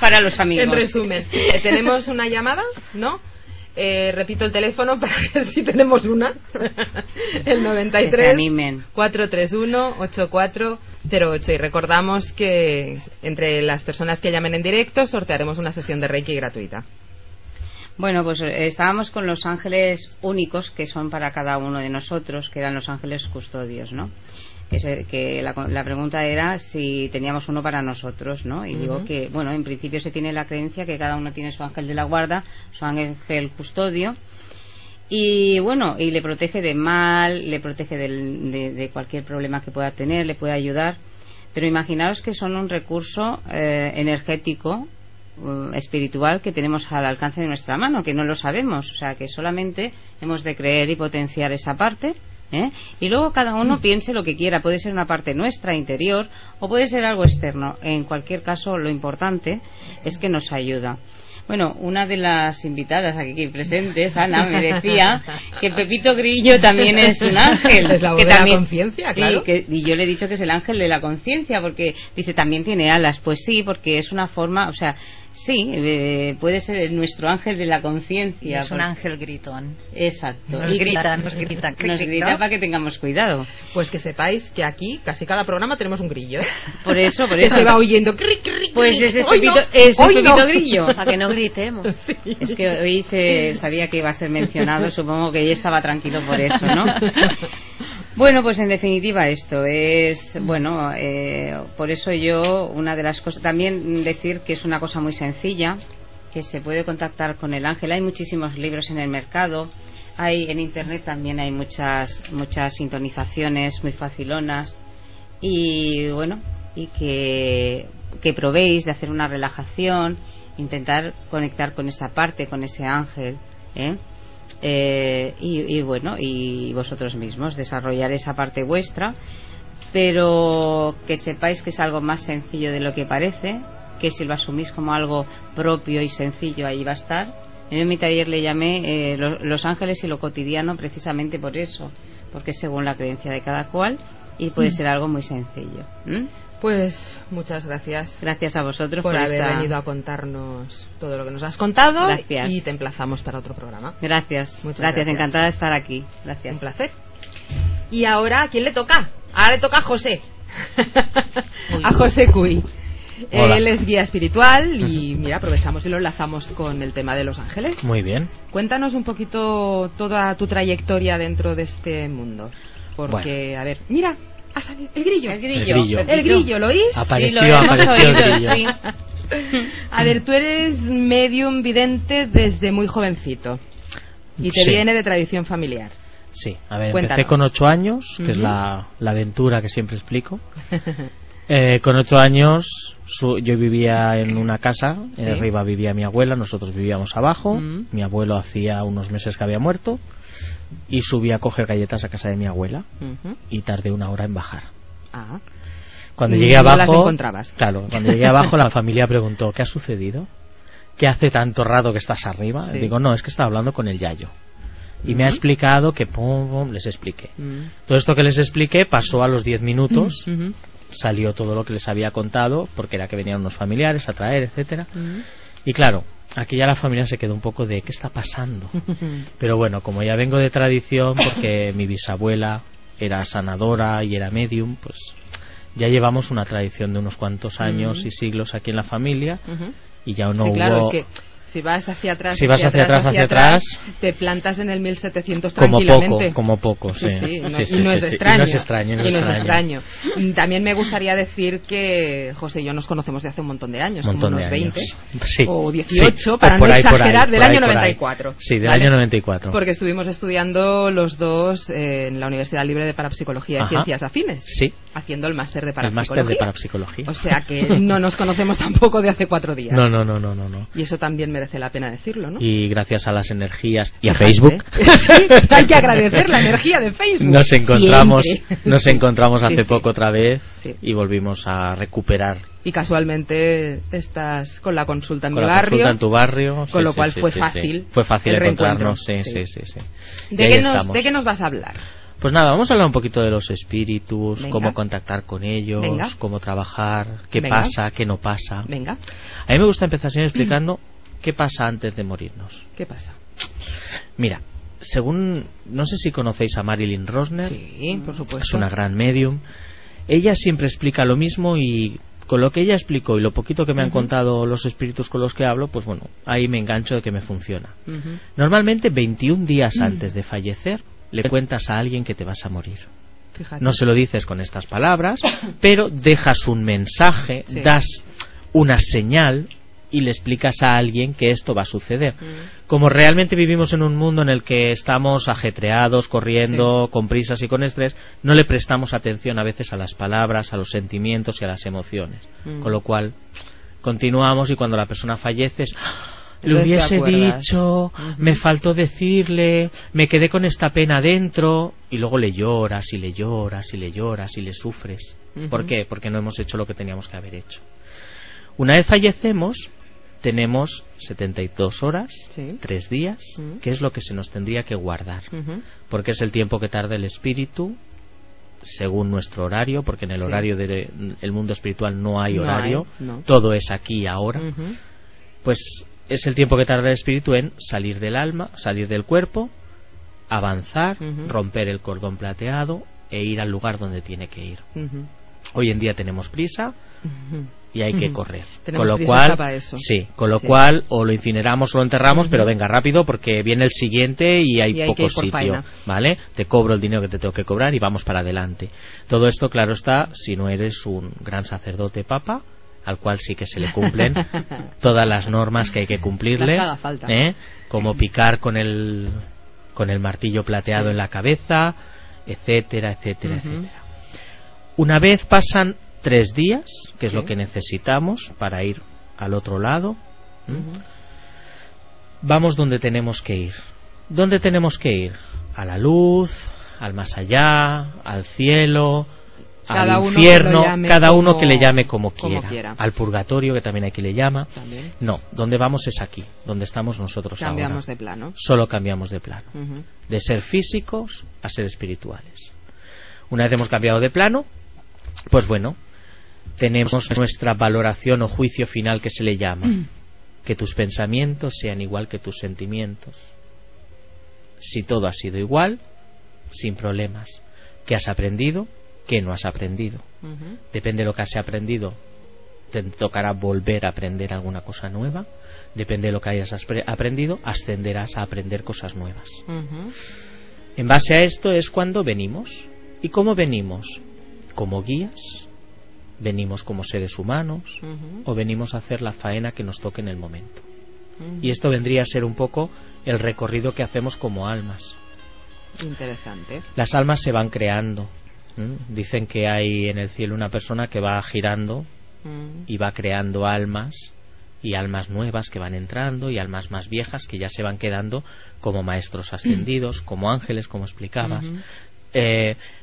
Para los amigos. En resumen, ¿tenemos una llamada? ¿No? Repito el teléfono para ver si tenemos una. El 93 431 8408. Y recordamos que entre las personas que llamen en directo sortearemos una sesión de Reiki gratuita. Bueno, pues estábamos con los ángeles únicos que son para cada uno de nosotros, que eran los ángeles custodios, ¿no? Que la pregunta era si teníamos uno para nosotros, ¿no? Y digo que, bueno, en principio se tiene la creencia que cada uno tiene su ángel de la guarda, su ángel custodio, y bueno, y le protege de mal, le protege de cualquier problema que pueda tener, le puede ayudar, pero imaginaos que son un recurso energético, espiritual, que tenemos al alcance de nuestra mano, que no lo sabemos, o sea, que solamente hemos de creer y potenciar esa parte. Y luego cada uno piense lo que quiera, puede ser una parte nuestra, interior, o puede ser algo externo. En cualquier caso, lo importante es que nos ayuda. Bueno, una de las invitadas aquí presentes, Ana, me decía que Pepito Grillo también es un ángel. Es la voz de la conciencia, claro. Y yo le he dicho que es el ángel de la conciencia, porque dice, también tiene alas. Pues sí, porque es una forma, o sea, sí, puede ser nuestro ángel de la conciencia. Es un ángel gritón. Exacto. Nos grita. Nos grita para que tengamos cuidado. Pues que sepáis que aquí, casi cada programa, tenemos un grillo. Por eso. Que se va oyendo. Pues ese Pepito Grillo. Para que no gritemos. Sí. Es que hoy se sabía que iba a ser mencionado, supongo que ella estaba tranquilo por eso, ¿no? Bueno, pues en definitiva esto es, bueno, por eso yo, una de las cosas, también decir que es una cosa muy sencilla, que se puede contactar con el ángel. Hay muchísimos libros en el mercado, en internet también hay muchas sintonizaciones muy facilonas, y bueno, y que probéis de hacer una relajación, intentar conectar con esa parte, con ese ángel, y bueno, y vosotros mismos desarrollar esa parte vuestra, pero que sepáis que es algo más sencillo de lo que parece, que si lo asumís como algo propio y sencillo, ahí va a estar. Yo en mi taller le llamé los ángeles y lo cotidiano, precisamente por eso, porque es según la creencia de cada cual y puede ser algo muy sencillo. Pues muchas gracias. Gracias a vosotros por haber venido a contarnos todo lo que nos has contado. Gracias. Y te emplazamos para otro programa. Gracias. Muchas gracias. Encantada de estar aquí. Gracias. Un placer. Y ahora, ¿a quién le toca? Ahora le toca a José. A José Cuy. Él es guía espiritual y mira, aprovechamos y lo enlazamos con el tema de los ángeles. Muy bien. Cuéntanos un poquito toda tu trayectoria dentro de este mundo. Porque, a ver, mira, ha salido el grillo. El grillo, ¿lo oís? Apareció, sí, lo hemos apareció oído, el grillo. sí. A ver, tú eres medium vidente desde muy jovencito y te viene de tradición familiar. Sí, a ver, Cuéntanos. empecé con 8 años, que es la aventura que siempre explico. Con 8 años yo vivía en una casa, arriba vivía mi abuela, nosotros vivíamos abajo, mi abuelo hacía unos meses que había muerto y subí a coger galletas a casa de mi abuela y tardé 1 hora en bajar. Cuando llegué abajo, no las encontrabas. Claro, cuando llegué abajo la familia preguntó, ¿qué ha sucedido? ¿Qué hace tanto rato que estás arriba? Sí. Digo, no, es que estaba hablando con el Yayo. Y me ha explicado que les expliqué. Todo esto que les expliqué pasó a los 10 minutos. Salió todo lo que les había contado, porque era que venían unos familiares a traer, etcétera. Y claro, aquí ya la familia se quedó un poco de ¿qué está pasando? Pero bueno, como ya vengo de tradición, porque mi bisabuela era sanadora y era medium, pues ya llevamos una tradición de unos cuantos años y siglos aquí en la familia, y ya no hubo... Claro, es que si vas hacia atrás, hacia atrás, te plantas en el 1700 tranquilamente. Como poco, sí. Y no es extraño. Y no es extraño. También me gustaría decir que José y yo nos conocemos de hace un montón de años, como unos 20 o 18, para no exagerar, del año 94. Sí, del año 94. Porque estuvimos estudiando los dos en la Universidad Libre de Parapsicología y Ciencias Afines. Sí. Haciendo el máster de parapsicología. El máster de parapsicología. O sea que no nos conocemos tampoco de hace 4 días. No. Y eso también me merece la pena decirlo, ¿no? Y gracias a las energías y a Facebook. Sí, hay que agradecer la energía de Facebook. Nos encontramos hace poco otra vez y volvimos a recuperar. Y casualmente estás con la consulta en mi barrio. Consulta en tu barrio. Con lo cual fue fácil. Fue fácil encontrarnos. Sí. ¿De qué nos vas a hablar? Pues nada, vamos a hablar un poquito de los espíritus, Venga. cómo contactar con ellos, Venga. cómo trabajar, qué Venga. pasa, qué no pasa. Venga. A mí me gusta empezar siempre explicando qué pasa antes de morirnos. ¿Qué pasa? Mira, no sé si conocéis a Marilyn Rosner. Sí, por supuesto. Es una gran medium. Ella siempre explica lo mismo y con lo que ella explicó y lo poquito que me han contado los espíritus con los que hablo, pues bueno, ahí me engancho de que me funciona. Normalmente 21 días antes de fallecer le cuentas a alguien que te vas a morir. Fíjate. No se lo dices con estas palabras, pero dejas un mensaje, das una señal y le explicas a alguien que esto va a suceder. Como realmente vivimos en un mundo en el que estamos ajetreados, corriendo, con prisas y con estrés, no le prestamos atención a veces a las palabras, a los sentimientos y a las emociones. Con lo cual, continuamos y cuando la persona fallece le hubiese dicho, me faltó decirle, me quedé con esta pena dentro, y luego le lloras y le lloras y le lloras y le sufres. ¿Por qué? Porque no hemos hecho lo que teníamos que haber hecho. Una vez fallecemos, tenemos 72 horas, 3 días, que es lo que se nos tendría que guardar, porque es el tiempo que tarda el espíritu según nuestro horario, porque en el horario del mundo espiritual no hay horario, todo es aquí y ahora. Pues es el tiempo que tarda el espíritu en salir del alma, salir del cuerpo, avanzar, romper el cordón plateado e ir al lugar donde tiene que ir. Hoy en día tenemos prisa y hay que correr. Con lo cual, o lo incineramos o lo enterramos, pero venga rápido porque viene el siguiente y hay poco sitio, ¿vale? Te cobro el dinero que te tengo que cobrar y vamos para adelante. Todo esto, claro está, si no eres un gran sacerdote papa, al cual sí que se le cumplen todas las normas que hay que cumplirle, como picar con el martillo plateado en la cabeza, etcétera, etcétera, etcétera. Una vez pasan 3 días, que es lo que necesitamos para ir al otro lado, vamos donde tenemos que ir. ¿Dónde tenemos que ir? A la luz, al más allá, al cielo, al infierno, cada uno que le llame como quiera. Al purgatorio, que también hay que le llama. No, donde vamos es aquí, donde estamos nosotros cambiamos ahora. De plano. Solo cambiamos de plano. De ser físicos a ser espirituales. Una vez hemos cambiado de plano, pues bueno, tenemos nuestra valoración o juicio final, que se le llama. Que tus pensamientos sean igual que tus sentimientos. Si todo ha sido igual, sin problemas. ¿Qué has aprendido? ¿Qué no has aprendido? Depende de lo que has aprendido, te tocará volver a aprender alguna cosa nueva. Depende de lo que hayas aprendido, ascenderás a aprender cosas nuevas. En base a esto es cuando venimos. ¿Y cómo venimos? Como guías, venimos como seres humanos, o venimos a hacer la faena que nos toque en el momento. Y esto vendría a ser un poco el recorrido que hacemos como almas. Interesante. Las almas se van creando. Dicen que hay en el cielo una persona que va girando y va creando almas, y almas nuevas que van entrando, y almas más viejas que ya se van quedando como maestros ascendidos, como ángeles, como explicabas.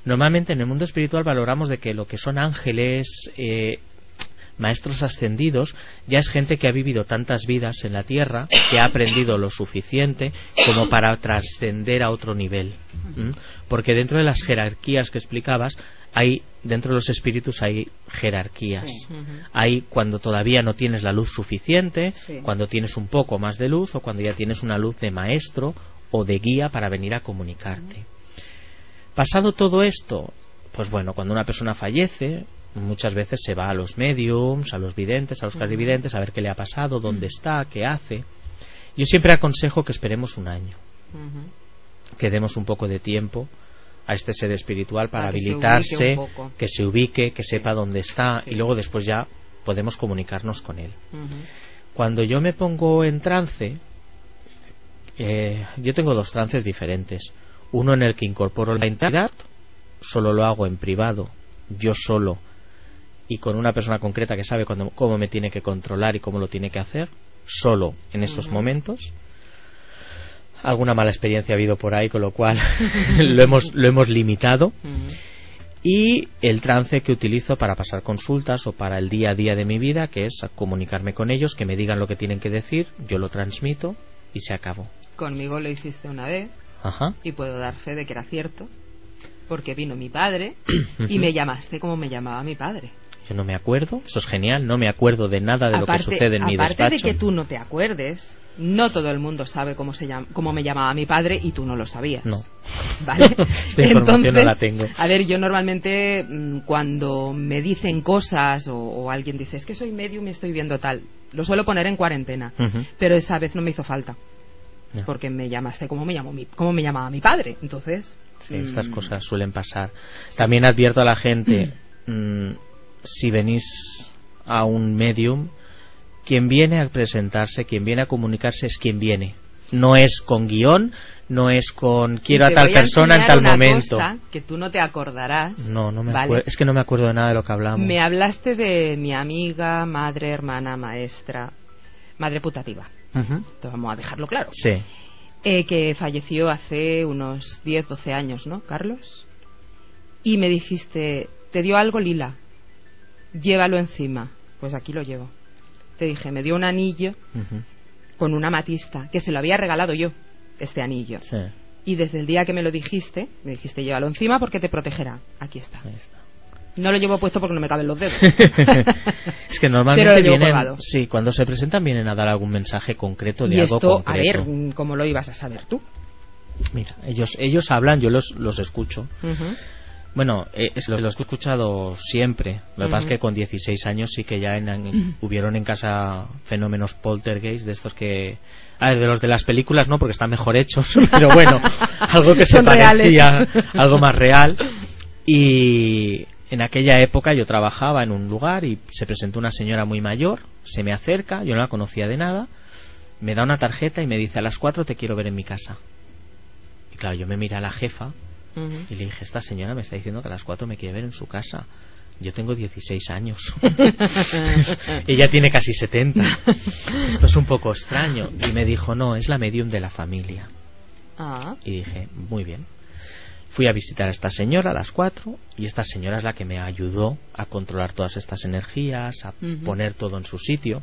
Normalmente en el mundo espiritual valoramos de que lo que son ángeles, maestros ascendidos, ya es gente que ha vivido tantas vidas en la tierra, que ha aprendido lo suficiente como para trascender a otro nivel. Porque dentro de las jerarquías que explicabas, dentro de los espíritus hay jerarquías. Hay cuando todavía no tienes la luz suficiente, cuando tienes un poco más de luz, o cuando ya tienes una luz de maestro o de guía para venir a comunicarte. Pasado todo esto, pues bueno, cuando una persona fallece, muchas veces se va a los mediums, a los videntes, a los clarividentes, a ver qué le ha pasado, dónde está, qué hace. Yo siempre aconsejo que esperemos un año, que demos un poco de tiempo a este ser espiritual para habilitarse, que se ubique, que sepa dónde está, y luego después ya podemos comunicarnos con él. Cuando yo me pongo en trance, yo tengo 2 trances diferentes. Uno en el que incorporo la entidad, solo lo hago en privado, yo solo, y con una persona concreta que sabe cómo me tiene que controlar y cómo lo tiene que hacer. solo en esos momentos. Alguna mala experiencia ha habido por ahí, con lo cual lo hemos limitado. Y el trance que utilizo para pasar consultas o para el día a día de mi vida, que es comunicarme con ellos, que me digan lo que tienen que decir, yo lo transmito y se acabó. Conmigo lo hiciste una vez. Ajá. Y puedo dar fe de que era cierto, porque vino mi padre y me llamaste como me llamaba mi padre. Yo no me acuerdo, eso es genial, no me acuerdo de nada de lo que sucede en mi despacho. Aparte de que tú no te acuerdes, no todo el mundo sabe cómo me llamaba mi padre y tú no lo sabías. No. ¿Vale? Esta información no la tengo. A ver, yo normalmente cuando me dicen cosas o alguien dice, es que soy medium y estoy viendo tal, lo suelo poner en cuarentena, pero esa vez no me hizo falta. No. Porque me llamaste como me llamaba mi padre. Entonces sí, estas cosas suelen pasar. También advierto a la gente, si venís a un medium, quien viene a presentarse, quien viene a comunicarse es quien viene. No es con guión, no es con quiero a tal persona en tal momento. Cosa que tú no te acordarás. No me acuerdo. Es que no me acuerdo de nada de lo que hablamos. Me hablaste de mi amiga, madre, hermana, maestra, madre putativa. Entonces vamos a dejarlo claro. Sí. Que falleció hace unos 10, 12 años, ¿no, Carlos? Y me dijiste, te dio algo lila, llévalo encima. Pues aquí lo llevo. Te dije, me dio un anillo con una amatista, que se lo había regalado yo, este anillo. Sí. Y desde el día que me dijiste, llévalo encima porque te protegerá. Aquí está. Ahí está. No lo llevo puesto porque no me caben los dedos. Es que normalmente vienen, sí, cuando se presentan vienen a dar algún mensaje concreto de y algo esto, concreto. A ver, ¿cómo lo ibas a saber tú? Mira, ellos hablan, yo los escucho. Bueno, los he escuchado siempre. Lo que pasa es que con 16 años sí que ya hubieron en casa fenómenos poltergeist, de estos que... A ver, de los de las películas no, porque están mejor hechos, pero bueno, algo que se parecía, algo más real. Y en aquella época yo trabajaba en un lugar y se presentó una señora muy mayor, se me acerca, yo no la conocía de nada, me da una tarjeta y me dice, a las 4 te quiero ver en mi casa. Y claro, yo me miré a la jefa y le dije, esta señora me está diciendo que a las 4 me quiere ver en su casa. Yo tengo 16 años. Ella tiene casi 70. Esto es un poco extraño. Y me dijo, no, es la medium de la familia. Y dije, muy bien. Fui a visitar a esta señora a las 4 y esta señora es la que me ayudó a controlar todas estas energías, a poner todo en su sitio.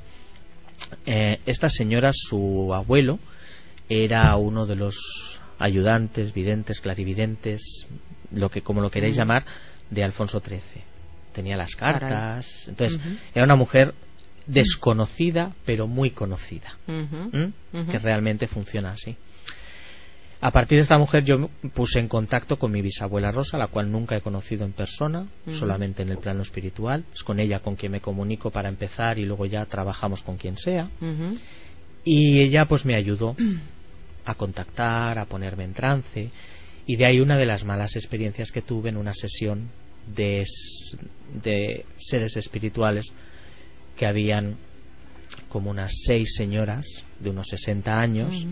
Esta señora, su abuelo, era uno de los ayudantes, videntes, clarividentes, como lo queréis llamar, de Alfonso XIII. Tenía las cartas. Entonces, era una mujer desconocida, pero muy conocida, que realmente funciona así. A partir de esta mujer yo me puse en contacto con mi bisabuela Rosa, la cual nunca he conocido en persona, solamente en el plano espiritual. Es con ella con quien me comunico para empezar y luego ya trabajamos con quien sea. Y ella pues me ayudó a contactar, a ponerme en trance. Y de ahí una de las malas experiencias que tuve en una sesión de seres espirituales, que habían como unas 6 señoras de unos 60 años.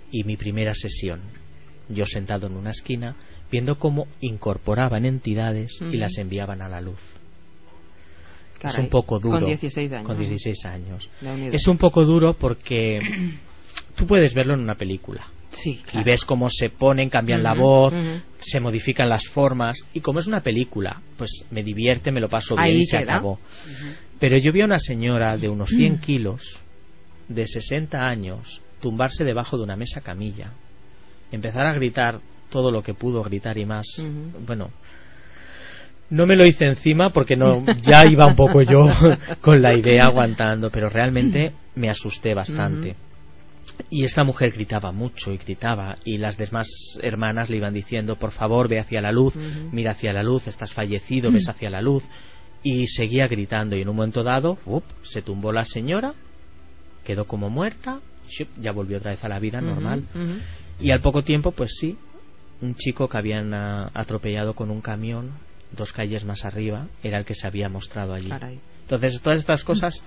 Y mi primera sesión, yo sentado en una esquina viendo cómo incorporaban entidades y las enviaban a la luz. Caray, es un poco duro. Con 16 años. Con 16 años. Es un poco duro porque tú puedes verlo en una película. Sí, claro. Y ves cómo se ponen, cambian la voz, se modifican las formas. Y como es una película, pues me divierte, me lo paso bien y se acabó. Pero yo vi a una señora de unos 100 kilos, de 60 años, tumbarse debajo de una mesa camilla, empezar a gritar todo lo que pudo gritar y más. Bueno, no me lo hice encima porque ya iba un poco yo con la idea aguantando, pero realmente me asusté bastante. Y esta mujer gritaba mucho y gritaba, y las demás hermanas le iban diciendo, por favor, ve hacia la luz, mira hacia la luz, estás fallecido, ves hacia la luz. Y seguía gritando, y en un momento dado se tumbó la señora, quedó como muerta, ya volvió otra vez a la vida normal. Y al poco tiempo, pues sí, un chico que habían atropellado con un camión 2 calles más arriba era el que se había mostrado allí. Caray. Entonces, todas estas cosas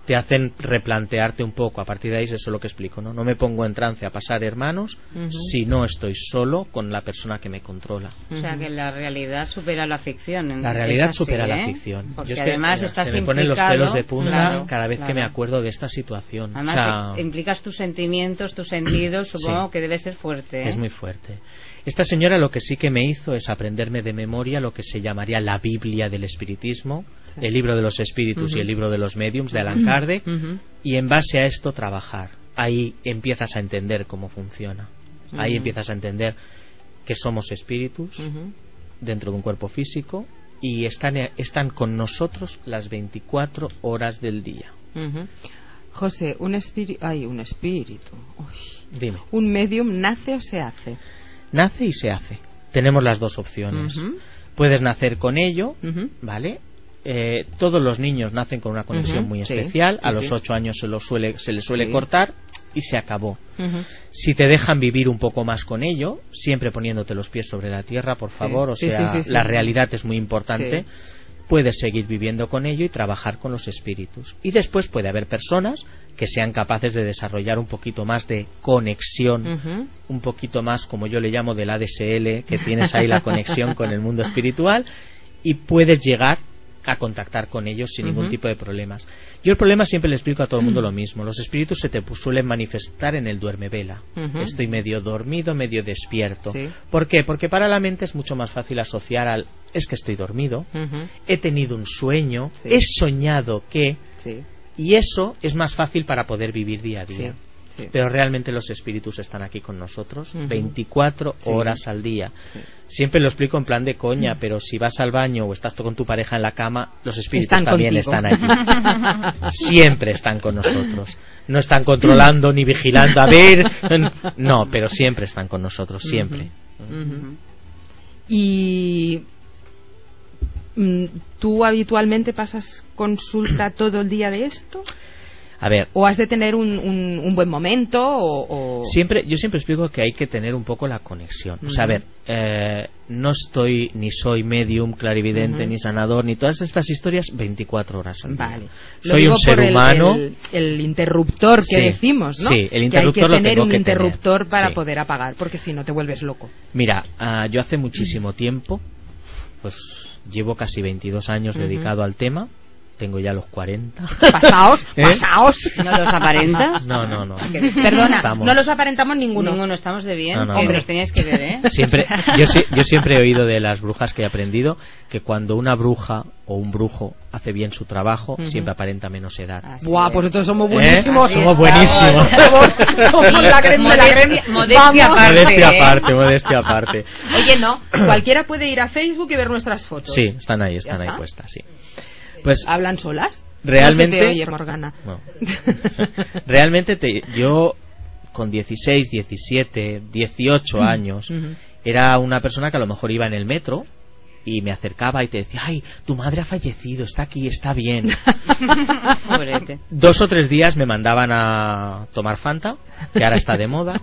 te hacen replantearte un poco. A partir de ahí, eso es lo que explico, ¿no? No me pongo en trance a pasar hermanos si no estoy solo con la persona que me controla. O sea, que la realidad supera la ficción. La realidad así, supera la ficción. Porque yo es que, además estás se me ponen los pelos de punta claro, cada vez claro. que me acuerdo de esta situación. Además, o sea, implicas tus sentimientos, tus sentidos, supongo sí, que debe ser fuerte. Es muy fuerte. Esta señora lo que sí que me hizo es aprenderme de memoria lo que se llamaría la Biblia del espiritismo, sí, el libro de los espíritus y el libro de los mediums de Allan Kardec, y en base a esto trabajar. Ahí empiezas a entender cómo funciona. Ahí empiezas a entender que somos espíritus dentro de un cuerpo físico y están con nosotros las 24 horas del día. José, un espíritu. Uy. Dime. ¿Un medium nace o se hace? Nace y se hace. Tenemos las dos opciones. Puedes nacer con ello, ¿vale? Todos los niños nacen con una conexión muy especial. Sí, a los 8 años se les suele cortar y se acabó. Si te dejan vivir un poco más con ello, siempre poniéndote los pies sobre la tierra, por favor, la realidad es muy importante. Puedes seguir viviendo con ello y trabajar con los espíritus. Y después puede haber personas que sean capaces de desarrollar un poquito más de conexión, un poquito más, como yo le llamo, del ADSL, que tienes ahí la conexión con el mundo espiritual, y puedes llegar a contactar con ellos sin ningún tipo de problemas. Yo el problema siempre le explico a todo el mundo lo mismo. Los espíritus se te suelen manifestar en el duerme-vela. Estoy medio dormido, medio despierto. ¿Por qué? Porque para la mente es mucho más fácil asociar al es que estoy dormido, he tenido un sueño, he soñado que... Y eso es más fácil para poder vivir día a día. Pero realmente los espíritus están aquí con nosotros 24 horas al día. Siempre lo explico en plan de coña, pero si vas al baño o estás con tu pareja en la cama, los espíritus también están allí. Siempre están con nosotros. No están controlando ni vigilando, a ver, no, pero siempre están con nosotros, siempre. Y ¿tú habitualmente pasas consulta todo el día de esto? A ver, ¿o has de tener un buen momento? Yo siempre explico que hay que tener un poco la conexión. O sea, a ver, no estoy ni soy medium, clarividente, ni sanador, ni todas estas historias 24 horas al día. Vale. Soy un ser humano. El interruptor que decimos, ¿no? Sí, el interruptor que hay que tener lo tengo un que interruptor tener. para poder apagar, porque si no te vuelves loco. Mira, yo hace muchísimo tiempo, pues llevo casi 22 años dedicado al tema. Tengo ya los 40. ¿Pasaos? ¿No los aparentas? No. Perdona, no los aparentamos ninguno. Ninguno, estamos de bien. No, Hombre, los teníais que ver, ¿eh? Yo siempre he oído de las brujas que he aprendido que cuando una bruja o un brujo hace bien su trabajo, siempre aparenta menos edad. Buah, pues entonces somos buenísimos. Somos buenísimos. Somos la crema de la crema. Modestia aparte. Oye, no, cualquiera puede ir a Facebook y ver nuestras fotos. Sí, están ahí puestas, sí. Pues ¿hablan solas? Realmente no se te oye, Morgana. No. Realmente yo con 16, 17, 18 años era una persona que a lo mejor iba en el metro y me acercaba y te decía, ay, tu madre ha fallecido, está aquí, está bien. 2 o 3 días me mandaban a tomar Fanta, que ahora está de moda,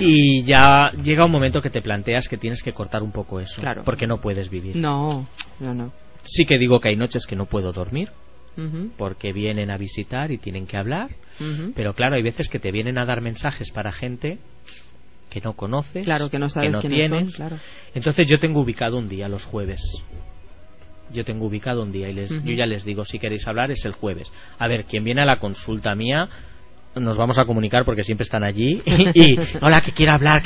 y ya llega un momento que te planteas que tienes que cortar un poco eso, porque no puedes vivir. No. Sí que digo que hay noches que no puedo dormir porque vienen a visitar y tienen que hablar, pero claro, hay veces que te vienen a dar mensajes para gente que no conoces, que no sabes quiénes tienes. Son, Entonces yo tengo ubicado un día, los jueves. Y yo ya les digo, si queréis hablar es el jueves. A ver, quien viene a la consulta mía nos vamos a comunicar porque siempre están allí y hola, que quiera hablar.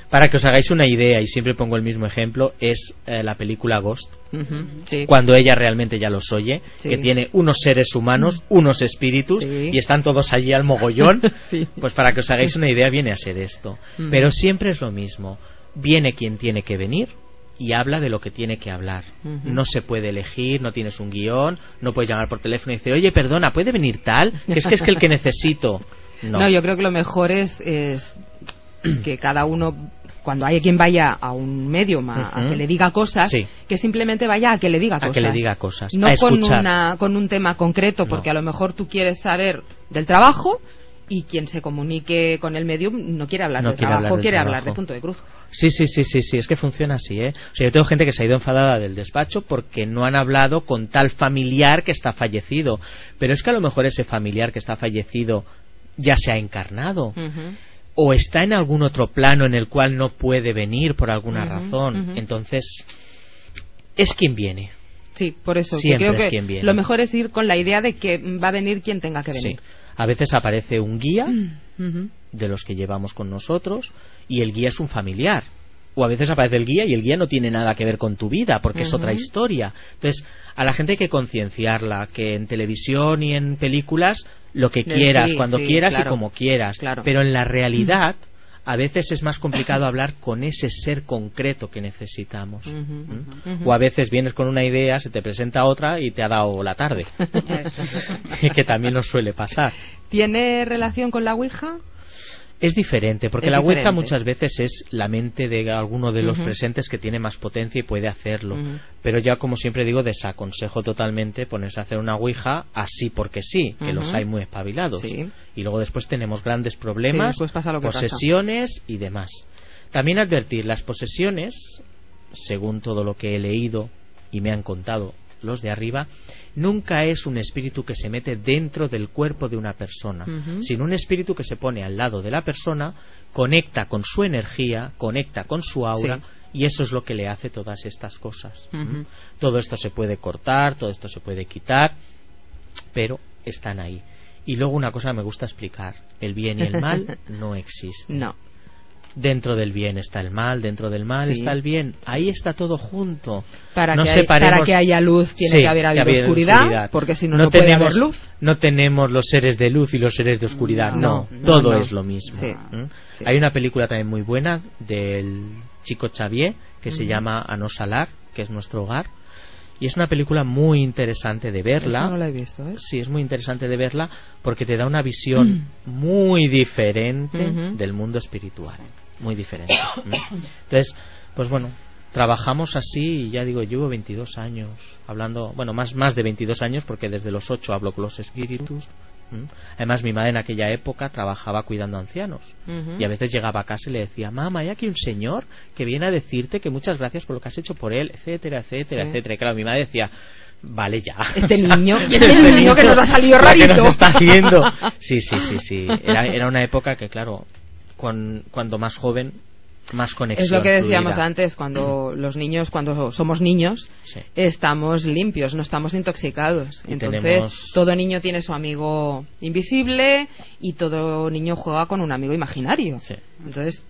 Para que os hagáis una idea, y siempre pongo el mismo ejemplo, es la película Ghost, cuando ella realmente ya los oye, que tiene unos seres humanos, unos espíritus, y están todos allí al mogollón. Pues para que os hagáis una idea viene a ser esto. Pero siempre es lo mismo, viene quien tiene que venir y habla de lo que tiene que hablar. No se puede elegir, no tienes un guión, no puedes llamar por teléfono y decir, oye, perdona, ¿puede venir tal? Es que el que necesito. No, yo creo que lo mejor es que cada uno, cuando hay quien vaya a un medium a que le diga cosas, que simplemente vaya a que le diga cosas. No a escuchar. con un tema concreto, porque a lo mejor tú quieres saber del trabajo y quien se comunique con el medium no quiere hablar No de quiere trabajo, hablar del quiere trabajo. hablar de punto de cruz. Sí, es que funciona así, ¿eh? O sea, yo tengo gente que se ha ido enfadada del despacho porque no han hablado con tal familiar que está fallecido. Pero es que a lo mejor ese familiar que está fallecido ya se ha encarnado. O está en algún otro plano en el cual no puede venir por alguna razón. Entonces, es quien viene. Sí, por eso. Siempre que creo es que quien viene. lo mejor es ir con la idea de que va a venir quien tenga que venir. Sí. A veces aparece un guía de los que llevamos con nosotros y el guía es un familiar. O a veces aparece el guía y el guía no tiene nada que ver con tu vida porque es otra historia. Entonces, a la gente hay que concienciarla que en televisión y en películas lo que quieras, cuando quieras claro, y como quieras. Claro. Pero en la realidad a veces es más complicado hablar con ese ser concreto que necesitamos. O a veces vienes con una idea, se te presenta otra y te ha dado la tarde. Que también nos suele pasar. ¿Tiene relación con la Ouija? Es diferente, porque Es la Ouija diferente. muchas veces es la mente de alguno de los presentes que tiene más potencia y puede hacerlo. Pero ya, como siempre digo, desaconsejo totalmente ponerse a hacer una Ouija así porque sí, que los hay muy espabilados. Sí. Y luego después tenemos grandes problemas, Sí, después pasa lo que posesiones y demás. También advertir, las posesiones, según todo lo que he leído y me han contado los de arriba, nunca es un espíritu que se mete dentro del cuerpo de una persona, sino un espíritu que se pone al lado de la persona, conecta con su energía, conecta con su aura, y eso es lo que le hace todas estas cosas. Todo esto se puede cortar, todo esto se puede quitar, pero están ahí. Y luego una cosa me gusta explicar, el bien y el mal no existen. No. Dentro del bien está el mal, dentro del mal está el bien. Ahí está todo junto. Para, no para que haya luz tiene que haber habido oscuridad, porque si no, no puede haber luz. No tenemos los seres de luz y los seres de oscuridad, no. Todo es lo mismo. Hay una película también muy buena del chico Xavier que se llama A no salar, que es nuestro hogar. Y es una película muy interesante de verla. Esta no la he visto, ¿eh? Sí, es muy interesante de verla porque te da una visión muy diferente del mundo espiritual. Muy diferente. Entonces, pues bueno, trabajamos así y ya digo, llevo 22 años hablando, bueno, más de 22 años porque desde los 8 hablo con los espíritus. Además, mi madre en aquella época trabajaba cuidando a ancianos y a veces llegaba a casa y le decía: mamá, hay aquí un señor que viene a decirte que muchas gracias por lo que has hecho por él, etcétera, etcétera, etcétera. Y claro, mi madre decía: vale ya. Este niño, este niño que nos ha salido rarito. ¿Qué nos está haciendo? Sí. Era una época que, claro, cuando más joven, más conexión. Es lo que decíamos fluida. antes, cuando los niños, cuando somos niños, estamos limpios, no estamos intoxicados. Y entonces, todo niño tiene su amigo invisible y todo niño juega con un amigo imaginario. Entonces,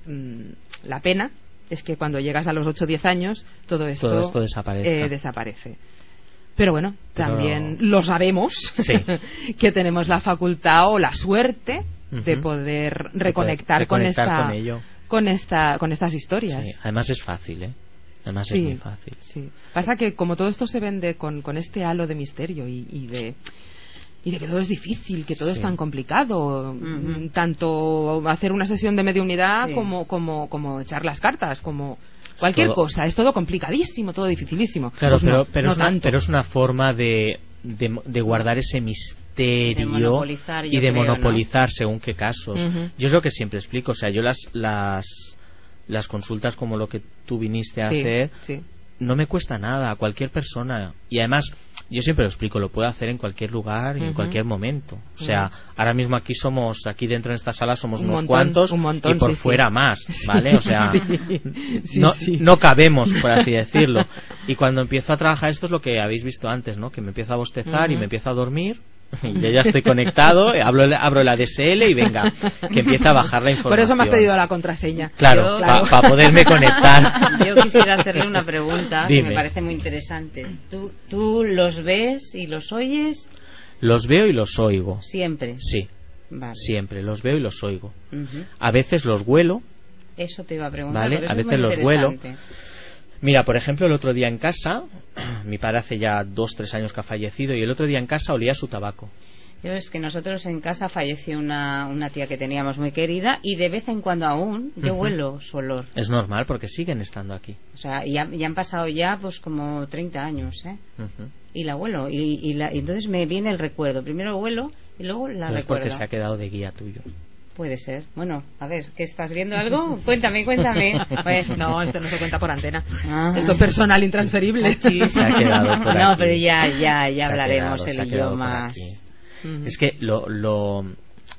la pena es que cuando llegas a los 8 o 10 años, todo esto desaparece. Pero bueno, también lo sabemos, que tenemos la facultad o la suerte de poder reconectar con estas historias. Sí. Además es fácil, ¿eh? Además es muy fácil. Sí. Pasa que como todo esto se vende con este halo de misterio y de que todo es difícil, que todo es tan complicado, tanto hacer una sesión de mediunidad como echar las cartas, como cualquier cosa, es todo complicadísimo, todo dificilísimo. Claro, pues pero es una forma de guardar ese misterio y de monopolizar según qué casos. Yo es lo que siempre explico, o sea, yo las consultas como lo que tú viniste a hacer no me cuesta nada a cualquier persona, y además yo siempre lo explico, lo puedo hacer en cualquier lugar y en cualquier momento. O sea, ahora mismo aquí dentro en esta sala somos unos cuantos y por fuera más, ¿vale? O sea, no cabemos, por así decirlo. Y cuando empiezo a trabajar, esto es lo que habéis visto antes, ¿no? Que me empiezo a bostezar y me empiezo a dormir. Y yo ya estoy conectado, abro la DSL y venga, que empieza a bajar la información. Por eso me has pedido la contraseña. Claro, para poderme conectar. Yo quisiera hacerle una pregunta que me parece muy interesante. ¿Tú los ves y los oyes? Los veo y los oigo. ¿Siempre? Sí, vale. Siempre, los veo y los oigo. A veces los huelo. Eso te iba a preguntar. ¿Vale? A veces los huelo. Mira, por ejemplo, el otro día en casa, mi padre hace ya 2-3 años que ha fallecido, y el otro día en casa olía su tabaco. Es que nosotros en casa falleció una tía que teníamos muy querida, y de vez en cuando aún yo huelo su olor. Es normal, porque siguen estando aquí. O sea, y han pasado ya pues como 30 años, ¿eh? Y la huelo, y entonces me viene el recuerdo. Primero huelo y luego la no es porque recuerda. se ha quedado de guía tuyo. Puede ser. Bueno, a ver, ¿qué estás viendo algo? Cuéntame. Bueno. No, esto no se cuenta por antena. Esto es personal, intransferible. Se ha quedado por no, aquí. pero ya Se hablaremos ha él y quedado yo por más. aquí. Es que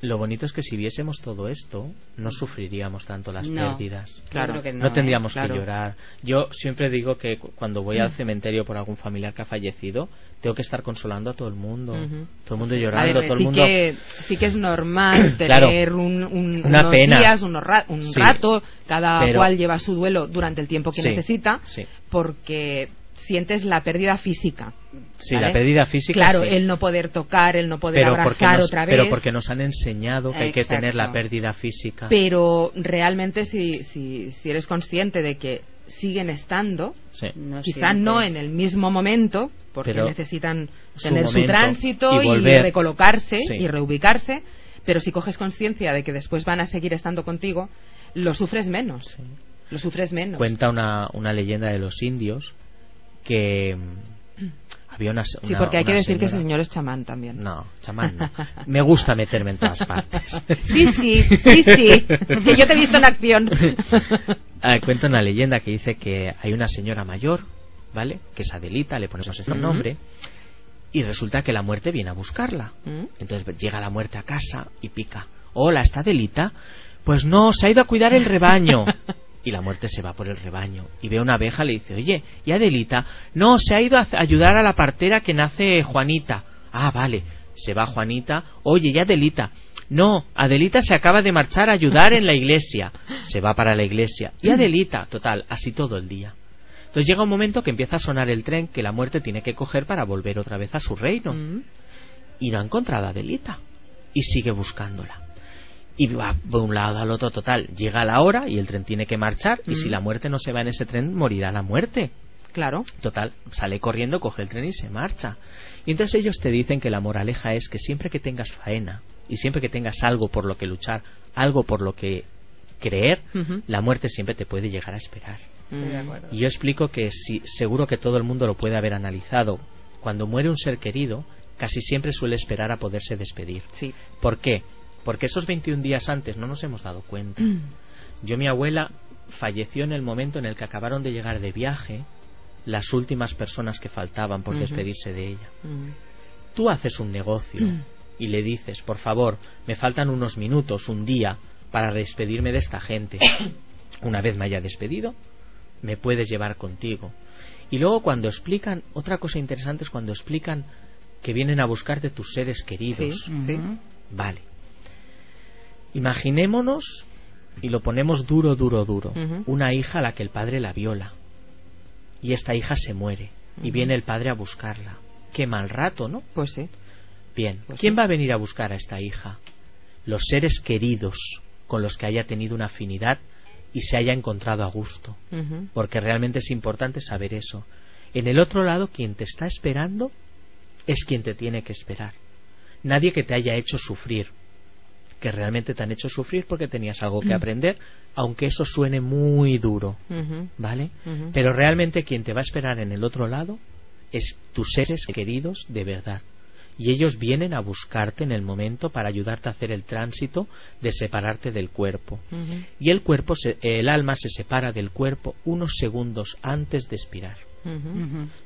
lo bonito es que si viésemos todo esto, no sufriríamos tanto las pérdidas. Claro que no tendríamos claro. que llorar. Yo siempre digo que cuando voy al cementerio por algún familiar que ha fallecido, tengo que estar consolando a todo el mundo. Todo el mundo llorando, todo el mundo... Sí que es normal Claro, tener una unos pena. días, un rato, cada cual lleva su duelo durante el tiempo que necesita, porque sientes la pérdida física. Sí, ¿vale? la pérdida física. Claro, sí. el no poder tocar, el no poder abrazar otra vez. Pero porque nos han enseñado que hay que tener la pérdida física. Pero realmente si eres consciente de que siguen estando, quizá no en el mismo momento, porque necesitan tener su tránsito y recolocarse y reubicarse, pero si coges conciencia de que después van a seguir estando contigo, lo sufres menos. Lo sufres menos. Cuenta una leyenda de los indios que había una sí, porque hay que decir señora... que ese señor es chamán también. No, chamán no. Me gusta meterme en todas partes. Sí, que yo te he visto en acción. Cuenta una leyenda que dice que hay una señora mayor, ¿vale? Que es Adelita, le ponemos ese nombre, y resulta que la muerte viene a buscarla. Entonces llega la muerte a casa y pica. Hola, ¿está Adelita? Pues no, se ha ido a cuidar el rebaño. Y la muerte se va por el rebaño y ve una abeja, le dice, oye, ¿y Adelita? No, se ha ido a ayudar a la partera que nace Juanita. Ah, vale, se va Juanita. Oye, ¿y Adelita? No, Adelita se acaba de marchar a ayudar en la iglesia. Se va para la iglesia. ¿Y Adelita? Total, así todo el día. Entonces llega un momento que empieza a sonar el tren que la muerte tiene que coger para volver otra vez a su reino. Y no ha encontrado a Adelita. Y sigue buscándola. Y va de un lado al otro, total. Llega la hora y el tren tiene que marchar. Y si la muerte no se va en ese tren, morirá la muerte. Claro. Total, sale corriendo, coge el tren y se marcha. Y entonces ellos te dicen que la moraleja es que siempre que tengas faena y siempre que tengas algo por lo que luchar, algo por lo que creer, la muerte siempre te puede llegar a esperar. Y yo explico que seguro que todo el mundo lo puede haber analizado. Cuando muere un ser querido, casi siempre suele esperar a poderse despedir. Sí. ¿Por qué? Porque esos 21 días antes no nos hemos dado cuenta. Mi abuela falleció en el momento en el que acabaron de llegar de viaje las últimas personas que faltaban por despedirse de ella. Tú haces un negocio y le dices, por favor, me faltan unos minutos, un día, para despedirme de esta gente. Una vez me haya despedido, me puedes llevar contigo. Y luego cuando explican, otra cosa interesante es cuando explican que vienen a buscarte tus seres queridos. Sí. Vale. Imaginémonos, y lo ponemos duro, una hija a la que el padre la viola. Y esta hija se muere. Y viene el padre a buscarla. Qué mal rato, ¿no? Pues sí. Bien. ¿Quién va a venir a buscar a esta hija? Los seres queridos con los que haya tenido una afinidad y se haya encontrado a gusto. Porque realmente es importante saber eso. En el otro lado, quien te está esperando es quien te tiene que esperar. Nadie que te haya hecho sufrir. Que realmente te han hecho sufrir porque tenías algo que aprender, aunque eso suene muy duro, ¿vale? Pero realmente quien te va a esperar en el otro lado es tus seres queridos de verdad. Y ellos vienen a buscarte en el momento para ayudarte a hacer el tránsito de separarte del cuerpo. Y el alma se separa del cuerpo unos segundos antes de expirar.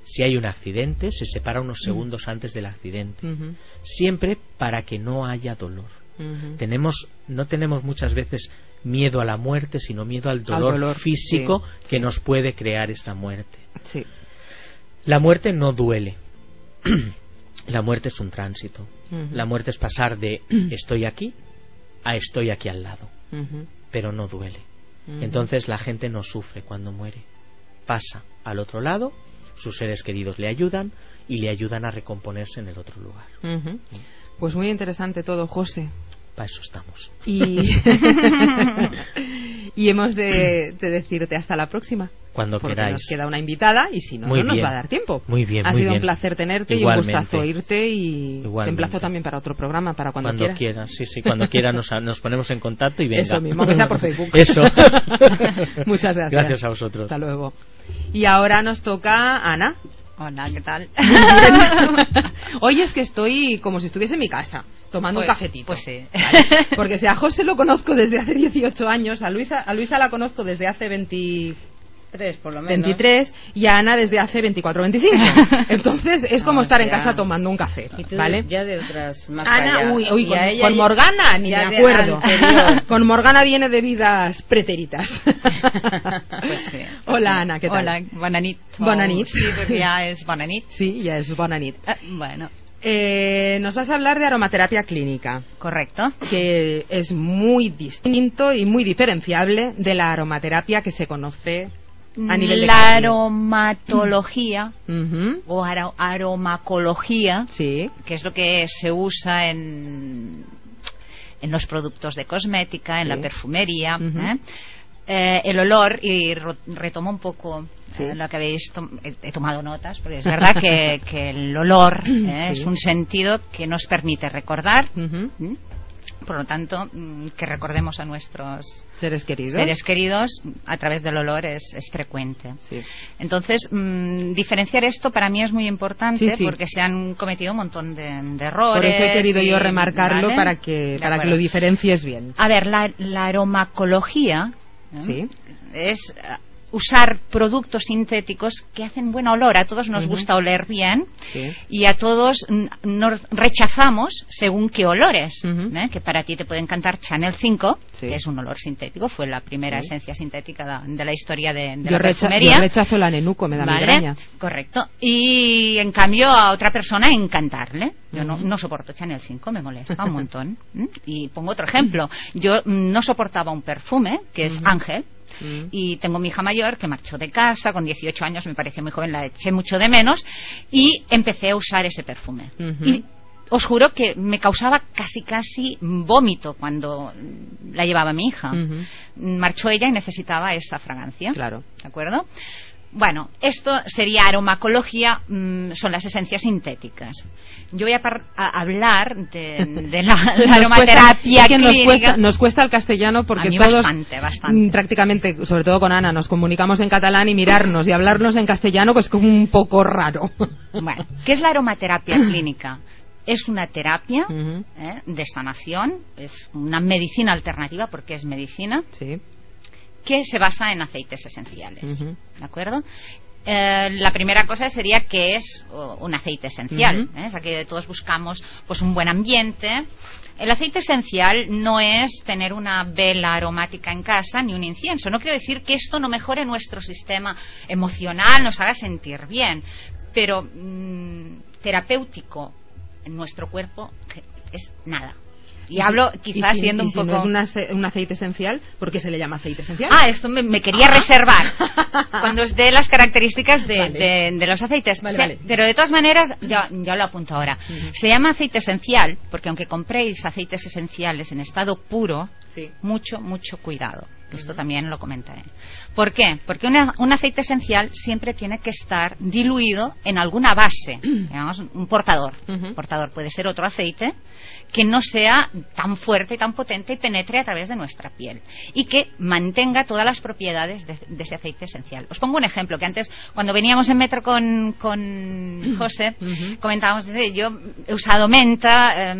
Si hay un accidente, se separa unos segundos antes del accidente. Siempre para que no haya dolor. No tenemos muchas veces miedo a la muerte, sino miedo al dolor físico que nos puede crear esta muerte. Sí. La muerte no duele. La muerte es un tránsito. La muerte es pasar de estoy aquí a estoy aquí al lado. Pero no duele. Entonces la gente no sufre cuando muere. Pasa al otro lado, sus seres queridos le ayudan y le ayudan a recomponerse en el otro lugar. Pues muy interesante todo, José. Para eso estamos. Y hemos de decirte hasta la próxima. Cuando porque queráis. Nos queda una invitada y si no, no nos va a dar tiempo. Muy bien, ha muy sido bien. Un placer tenerte. Igualmente. Y un gustazo oírte y Igualmente. te emplazo también para otro programa, para cuando quieras. Sí, cuando quieras nos ponemos en contacto y venga. Eso mismo, que sea por Facebook. Eso. Muchas gracias. Gracias a vosotros. Hasta luego. Y ahora nos toca Ana. Hola, ¿qué tal? Hoy es que estoy como si estuviese en mi casa, tomando un cafetito. Pues sí. ¿Vale? Porque si a José lo conozco desde hace 18 años, a Luisa la conozco desde hace 23 por lo menos. 23 y a Ana desde hace 24 25. Entonces es como estar en casa tomando un café, ¿Y tú ¿vale? Ya de otras más Ana, uy, y con Morgana ni me acuerdo. Con Morgana viene de vidas pretéritas. Pues sí. Hola Ana, ¿qué tal? Hola, bona nit. Bona nit. Sí, porque ya es bona nit. Sí, ya es bona nit. Bueno. Nos vas a hablar de aromaterapia clínica. Correcto. Que es muy distinto y muy diferenciable de la aromaterapia que se conoce a nivel de la aromatología o aromacología, sí, que es lo que se usa en los productos de cosmética, en la perfumería, el olor, y retomo un poco lo que habéis he tomado notas, porque es verdad que el olor es un sentido que nos permite recordar. Por lo tanto, que recordemos a nuestros seres queridos a través del olor es frecuente. Sí. Entonces, diferenciar esto para mí es muy importante, porque se han cometido un montón de errores. Por eso he querido yo remarcarlo, ¿vale? para que lo diferencies bien. A ver, la aromacología es usar productos sintéticos que hacen buen olor. A todos nos gusta oler bien, y a todos nos rechazamos según qué olores, que para ti te puede encantar Chanel 5, que es un olor sintético, fue la primera esencia sintética de la historia de la perfumería. Yo rechazo la Nenuco, me da migraña. Correcto. Y en cambio a otra persona encantarle. Yo no soporto Chanel 5, me molesta un montón. Y pongo otro ejemplo. Yo no soportaba un perfume que es Ángel. Y tengo mi hija mayor que marchó de casa con 18 años, me pareció muy joven, la eché mucho de menos, y empecé a usar ese perfume. Y os juro que me causaba casi vómito cuando la llevaba mi hija. Marchó ella y necesitaba esa fragancia. Claro. ¿De acuerdo? Bueno, esto sería aromacología, son las esencias sintéticas. Yo voy a hablar de la aromaterapia clínica. Nos cuesta el castellano porque a mí todos bastante. Prácticamente, sobre todo con Ana, nos comunicamos en catalán, y mirarnos y hablarnos en castellano pues es como un poco raro. Bueno, ¿qué es la aromaterapia clínica? Es una terapia de sanación, es una medicina alternativa porque es medicina. Sí. Que se basa en aceites esenciales, ¿de acuerdo? La primera cosa sería que es un aceite esencial, o sea que todos buscamos pues un buen ambiente. El aceite esencial no es tener una vela aromática en casa ni un incienso. No quiero decir que esto no mejore nuestro sistema emocional, nos haga sentir bien, pero terapéutico en nuestro cuerpo es nada. Y hablo quizás siendo un poco... no es un aceite esencial, ¿por qué se le llama aceite esencial? Esto me quería reservar cuando os dé las características de los aceites. Vale. Pero de todas maneras, ya lo apunto ahora. Se llama aceite esencial porque aunque compréis aceites esenciales en estado puro, mucho cuidado. Esto también lo comentaré. ¿Por qué? Porque un aceite esencial siempre tiene que estar diluido en alguna base, digamos, un portador. Portador puede ser otro aceite que no sea tan fuerte y tan potente y penetre a través de nuestra piel y que mantenga todas las propiedades de ese aceite esencial. Os pongo un ejemplo que antes, cuando veníamos en metro con José, comentábamos, yo he usado menta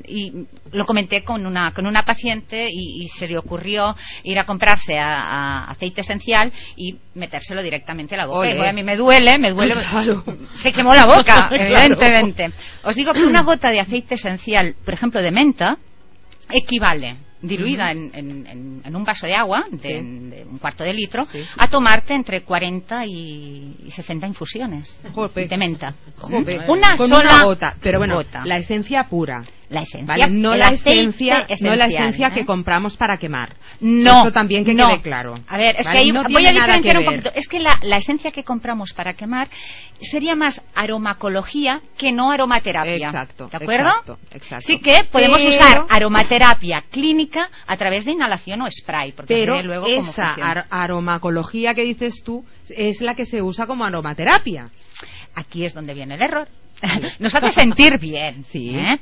y lo comenté con una paciente y se le ocurrió ir a comprarse a aceite esencial y metérselo directamente a la boca. Y a mí me duele, claro. Se quemó la boca, evidentemente. Os digo que una gota de aceite esencial, por ejemplo de menta, equivale, diluida en un vaso de agua de un cuarto de litro, a tomarte entre 40 y 60 infusiones de menta. Una sola gota, pero bueno, la esencia pura. La esencia, ¿vale? No la esencia que compramos para quemar. No. Esto también que quede claro. A ver, es que ahí voy a diferenciar un poquito. Es que la esencia que compramos para quemar sería más aromacología que no aromaterapia. Exacto. ¿De acuerdo? Exacto. Sí que podemos usar aromaterapia clínica a través de inhalación o spray. Porque luego esa aromacología que dices tú es la que se usa como aromaterapia. Aquí es donde viene el error. Nos hace sentir bien,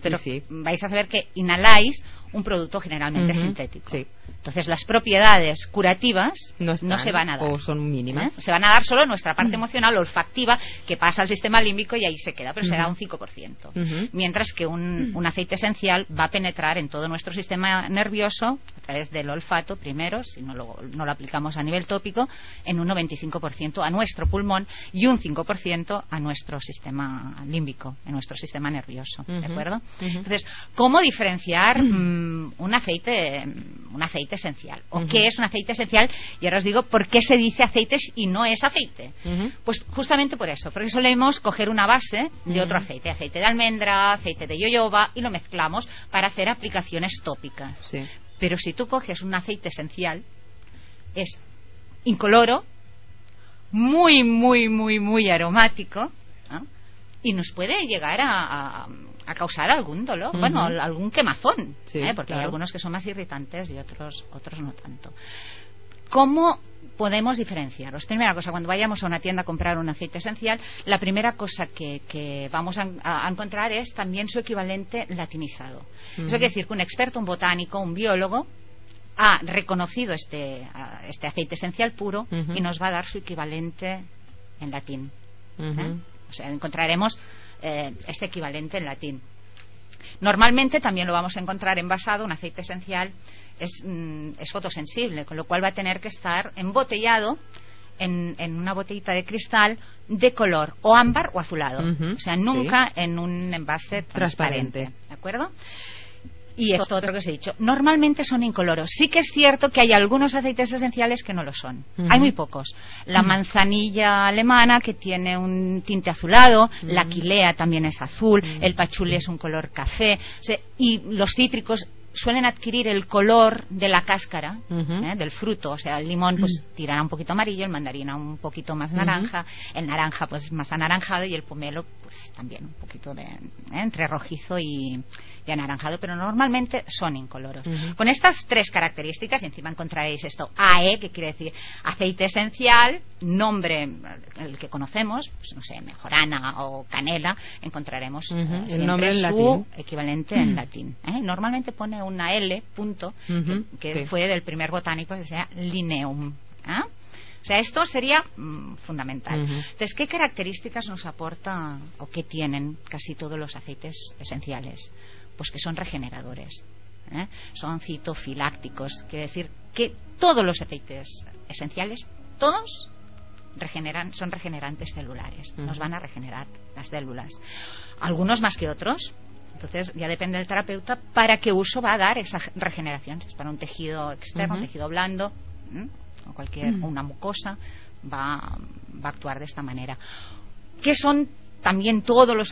pero vais a saber que inhaláis un producto generalmente sintético. Sí. Entonces las propiedades curativas no se van a dar. O son mínimas. Se van a dar solo nuestra parte emocional, olfactiva, que pasa al sistema límbico y ahí se queda, pero será un 5%. Mientras que un aceite esencial va a penetrar en todo nuestro sistema nervioso a través del olfato primero, si no lo aplicamos a nivel tópico, en un 95% a nuestro pulmón y un 5% a nuestro sistema límbico, en nuestro sistema nervioso. ¿De acuerdo? Entonces, ¿cómo diferenciar un aceite esencial? ¿O qué es un aceite esencial? Y ahora os digo por qué se dice aceites y no es aceite. Pues justamente por eso, porque solemos coger una base de otro aceite, aceite de almendra, aceite de yoyoba, y lo mezclamos para hacer aplicaciones tópicas. Sí. Pero si tú coges un aceite esencial, es incoloro, muy, muy, muy, muy aromático, ¿no? Y nos puede llegar a causar algún dolor, bueno, algún quemazón, sí, porque claro. hay algunos que son más irritantes y otros no tanto. ¿Cómo podemos diferenciarlos? Primera cosa, cuando vayamos a una tienda a comprar un aceite esencial, la primera cosa que vamos a encontrar es también su equivalente latinizado. Eso quiere decir que un experto, un botánico, un biólogo ha reconocido este aceite esencial puro y nos va a dar su equivalente en latín. O sea, encontraremos este equivalente en latín. Normalmente también lo vamos a encontrar envasado. Un aceite esencial es fotosensible, con lo cual va a tener que estar embotellado en una botellita de cristal de color o ámbar o azulado. O sea, nunca en un envase transparente. ¿De acuerdo? Y esto otro que os he dicho, normalmente son incoloros. Sí que es cierto que hay algunos aceites esenciales que no lo son. Hay muy pocos. La manzanilla alemana, que tiene un tinte azulado, la aquilea también es azul, el pachuli es un color café, y los cítricos suelen adquirir el color de la cáscara del fruto. O sea, el limón pues tirará un poquito amarillo, el mandarina un poquito más naranja, el naranja pues más anaranjado y el pomelo pues también un poquito de entre rojizo y anaranjado, pero normalmente son incoloros. Con estas tres características, y encima encontraréis esto AE, que quiere decir aceite esencial, nombre el que conocemos, pues no sé, mejorana o canela, encontraremos el nombre en su latín. equivalente en latín. Normalmente pone una L, punto, que fue del primer botánico, que se llama Linneum. O sea, esto sería fundamental. Entonces, ¿qué características nos aporta o qué tienen casi todos los aceites esenciales? Pues que son regeneradores, son citofilácticos, quiere decir que todos los aceites esenciales, todos son regenerantes celulares, nos van a regenerar las células, algunos más que otros. Entonces ya depende del terapeuta para qué uso va a dar esa regeneración. Si es para un tejido externo, un tejido blando, o una mucosa, va a actuar de esta manera. ¿Qué son también todos los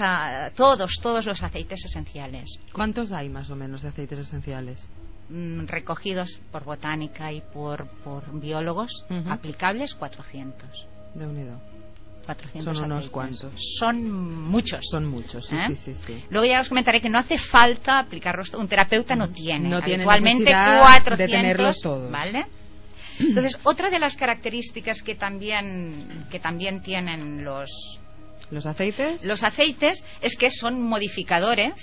aceites esenciales? ¿Cuántos hay más o menos de aceites esenciales? Recogidos por botánica y por biólogos, aplicables 400. De unido. 400 son unos aceites. cuantos. Son muchos. Son muchos, sí. Luego ya os comentaré que no hace falta aplicarlos. Un terapeuta no tiene. Habitualmente necesidad 400, de tenerlos todos. ¿vale? Entonces, otra de las características que también tienen los aceites es que son modificadores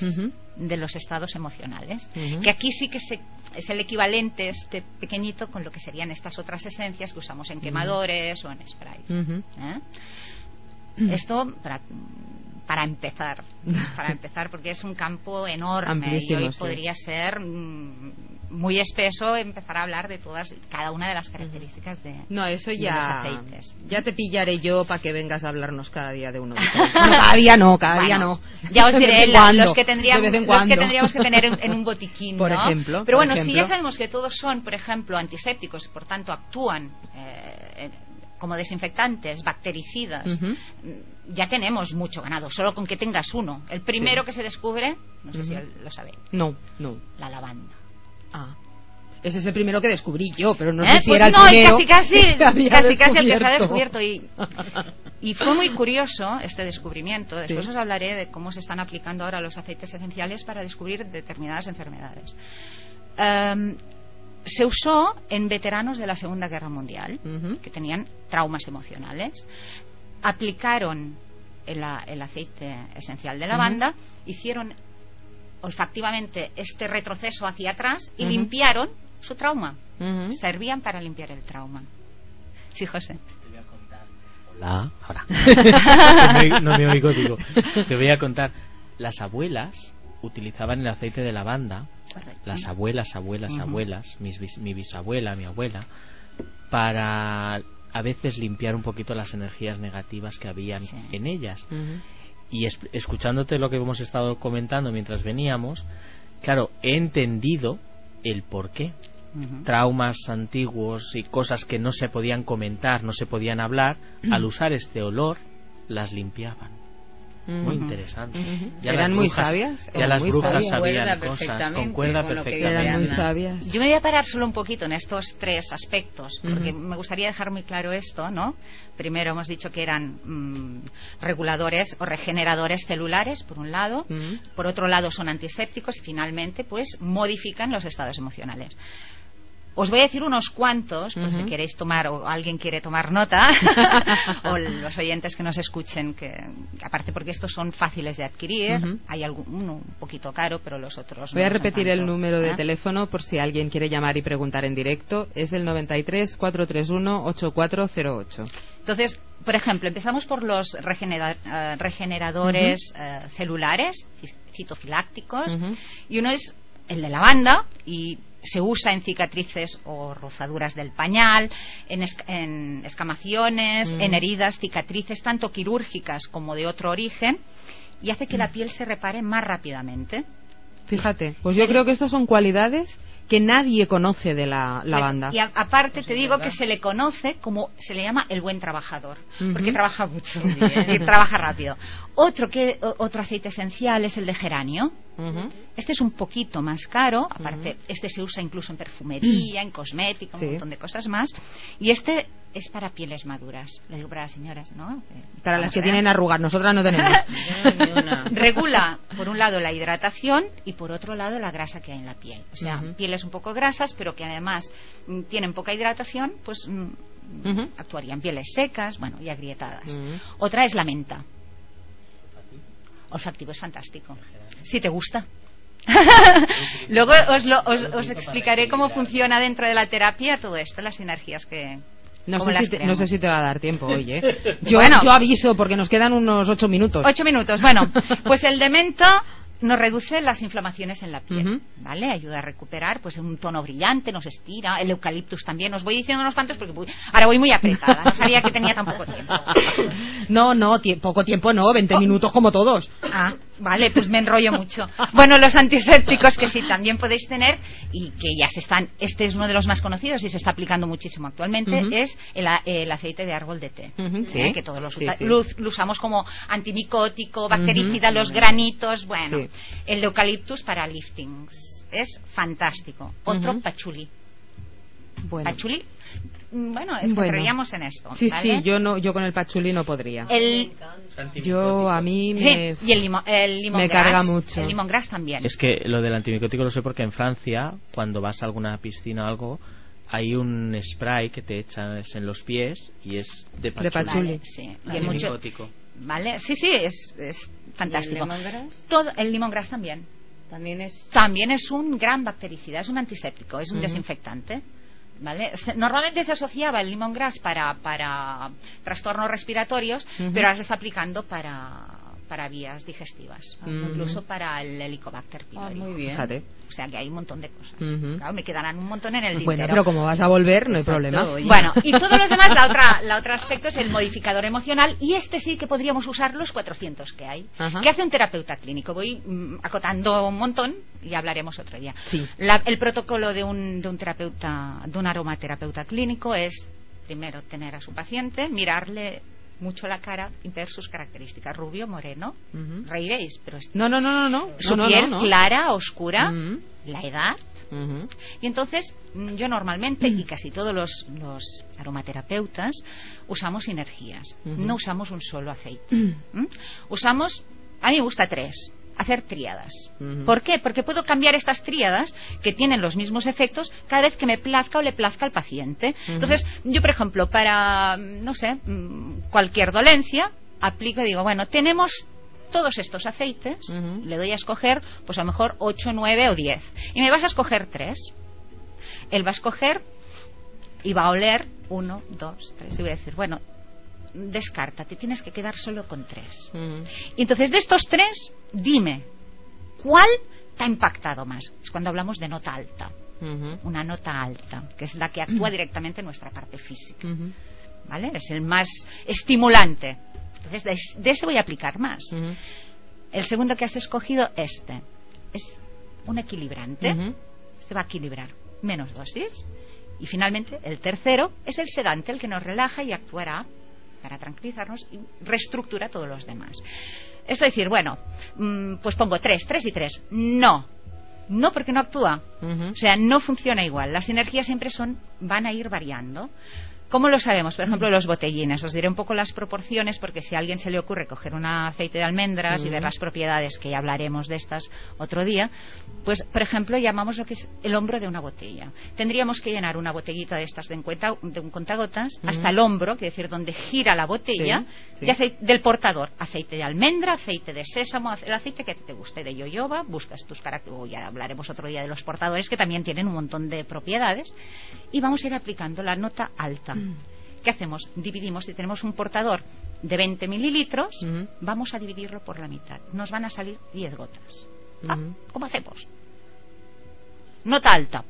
de los estados emocionales. Que aquí sí que es el equivalente, este pequeñito, con lo que serían estas otras esencias que usamos en quemadores o en sprays. Esto para empezar, porque es un campo enorme. Amplísimo, y hoy podría ser muy espeso empezar a hablar de cada una de las características de los aceites. Ya te pillaré yo para que vengas a hablarnos cada día de uno. Cada día no. Ya os diré los que tendríamos que tener en un botiquín, por ¿no? ejemplo. Pero bueno, si ya sabemos que todos son, por ejemplo, antisépticos y por tanto actúan como desinfectantes, bactericidas, ya tenemos mucho ganado, solo con que tengas uno. El primero que se descubre, no sé si lo sabéis. No. La lavanda. Ese es el primero que descubrí yo, pero no sé si pues era el primero. Casi el que se ha descubierto. Y fue muy curioso este descubrimiento. Después os hablaré de cómo se están aplicando ahora los aceites esenciales para descubrir determinadas enfermedades. Se usó en veteranos de la Segunda Guerra Mundial, que tenían traumas emocionales. Aplicaron el aceite esencial de lavanda, hicieron olfactivamente este retroceso hacia atrás y limpiaron su trauma. Servían para limpiar el trauma. Sí, José. Te voy a contar. Hola, ahora. No me oigo, digo. Te voy a contar. Las abuelas utilizaban el aceite de lavanda. Correcto. Las abuelas, mi bisabuela, mi abuela, para a veces limpiar un poquito las energías negativas que habían en ellas. Y escuchándote lo que hemos estado comentando mientras veníamos, claro, he entendido el porqué. Traumas antiguos y cosas que no se podían comentar, no se podían hablar, al usar este olor las limpiaban. Muy interesante. Eran muy sabias. Ya las brujas sabían cosas. Concuerda perfectamente. Eran muy sabias. Yo me voy a parar solo un poquito en estos tres aspectos, porque me gustaría dejar muy claro esto, ¿no? Primero hemos dicho que eran reguladores o regeneradores celulares, por un lado. Por otro lado son antisépticos y finalmente, pues, modifican los estados emocionales. Os voy a decir unos cuantos, por si queréis tomar, o alguien quiere tomar nota, o los oyentes que nos escuchen, que aparte porque estos son fáciles de adquirir, hay uno un poquito caro, pero los otros voy no a repetir tanto. El número de teléfono por si alguien quiere llamar y preguntar en directo, es el 93 431 8408. Entonces, por ejemplo, empezamos por los regeneradores celulares, citofilácticos, y uno es el de lavanda, y se usa en cicatrices o rozaduras del pañal, en escamaciones, en heridas, cicatrices tanto quirúrgicas como de otro origen, y hace que la piel se repare más rápidamente. Fíjate, pues yo creo que estas son cualidades que nadie conoce de la lavanda. Y aparte te digo que se le conoce como, se le llama el buen trabajador, porque trabaja mucho y trabaja rápido. Otro aceite esencial es el de geranio. Este es un poquito más caro, aparte este se usa incluso en perfumería, en cosmética, un montón de cosas más, y este es para pieles maduras, lo digo para las señoras, ¿no? Para las que tienen arrugas, nosotras no tenemos. Regula, por un lado, la hidratación y por otro lado la grasa que hay en la piel, o sea, pieles un poco grasas pero que además tienen poca hidratación, pues actuarían pieles secas, bueno, y agrietadas. Otra es la menta. Olfactivo es fantástico, si te gusta. Luego os explicaré cómo funciona dentro de la terapia todo esto, las sinergias que... No sé si te va a dar tiempo hoy, ¿eh? Yo aviso porque nos quedan unos 8 minutos. 8 minutos, bueno, pues el de menta nos reduce las inflamaciones en la piel, ¿vale? Ayuda a recuperar, pues un tono brillante, nos estira. El eucaliptus también. Os voy diciendo unos cuantos porque ahora voy muy apretada. No sabía que tenía tan poco tiempo. No, poco tiempo no, 20 minutos como todos. Ah, vale, pues me enrollo mucho. Bueno, los antisépticos que sí también podéis tener y que ya se están, este es uno de los más conocidos y se está aplicando muchísimo actualmente, es el aceite de árbol de té, que todos lo usamos como antimicótico, bactericida, los granitos, bueno. El de eucaliptus para liftings es fantástico. Otro, patchouli. Patchouli, entraríamos en esto. Sí, ¿vale? sí, yo con el patchouli no podría. Y el lemongrass me carga mucho. El lemongrass también. Es que lo del antimicótico lo sé porque en Francia, cuando vas a alguna piscina o algo, hay un spray que te echas en los pies y es de patchouli. Vale, sí. Y hay mucho, ¿vale? Sí, es fantástico. El lemongrass también. También es un gran bactericida, es un antiséptico, es un desinfectante. ¿Vale? Normalmente se asociaba el lemongrass para trastornos respiratorios, pero ahora se está aplicando para vías digestivas, incluso para el Helicobacter pylori. Muy bien. Fíjate. O sea que hay un montón de cosas. Claro, me quedarán un montón en el tintero. Bueno, pero como vas a volver, no hay problema. Bueno, y todos los demás, la otra aspecto es el modificador emocional, y este sí que podríamos usar los 400 que hay. ¿Qué hace un terapeuta clínico? Voy acotando un montón y hablaremos otro día. Sí. El protocolo de un aromaterapeuta clínico es, primero, tener a su paciente, mirarle mucho la cara y ver sus características, rubio, moreno, reiréis, pero su piel clara, oscura, la edad, y entonces yo normalmente y casi todos los aromaterapeutas usamos sinergias, no usamos un solo aceite, a mí me gusta 3. Hacer tríadas. ¿Por qué? Porque puedo cambiar estas tríadas que tienen los mismos efectos cada vez que me plazca o le plazca al paciente. Entonces, yo, por ejemplo, para, no sé, cualquier dolencia, aplico y digo, bueno, tenemos todos estos aceites, le doy a escoger, pues a lo mejor 8, 9 o 10. Y me vas a escoger 3. Él va a escoger y va a oler 1, 2, 3. Y voy a decir, bueno, descártate, tienes que quedar solo con 3. Y entonces de estos 3, dime, ¿cuál te ha impactado más? Es cuando hablamos de nota alta. Una nota alta, que es la que actúa directamente en nuestra parte física. ¿Vale? Es el más estimulante. Entonces de ese voy a aplicar más. El segundo que has escogido, es un equilibrante. Este va a equilibrar menos dosis. Y finalmente el tercero es el sedante, el que nos relaja y actuará para tranquilizarnos y reestructura todos los demás. Es decir, bueno, pues pongo 3 y 3. No, porque no actúa. O sea, no funciona igual. Las energías siempre van a ir variando. ¿Cómo lo sabemos? Por ejemplo, los botellines. Os diré un poco las proporciones, porque si a alguien se le ocurre coger un aceite de almendras y ver las propiedades, que ya hablaremos de estas otro día, pues, por ejemplo, llamamos lo que es el hombro de una botella. Tendríamos que llenar una botellita de estas de un contagotas hasta el hombro, que es decir, donde gira la botella, del portador. Aceite de almendra, aceite de sésamo, el aceite que te guste, de yoyoba, buscas tus características, ya hablaremos otro día de los portadores, que también tienen un montón de propiedades, y vamos a ir aplicando la nota alta. ¿Qué hacemos? Dividimos. Si tenemos un portador de 20 mililitros, vamos a dividirlo por la mitad. Nos van a salir 10 gotas. ¿Cómo hacemos? Nota alta.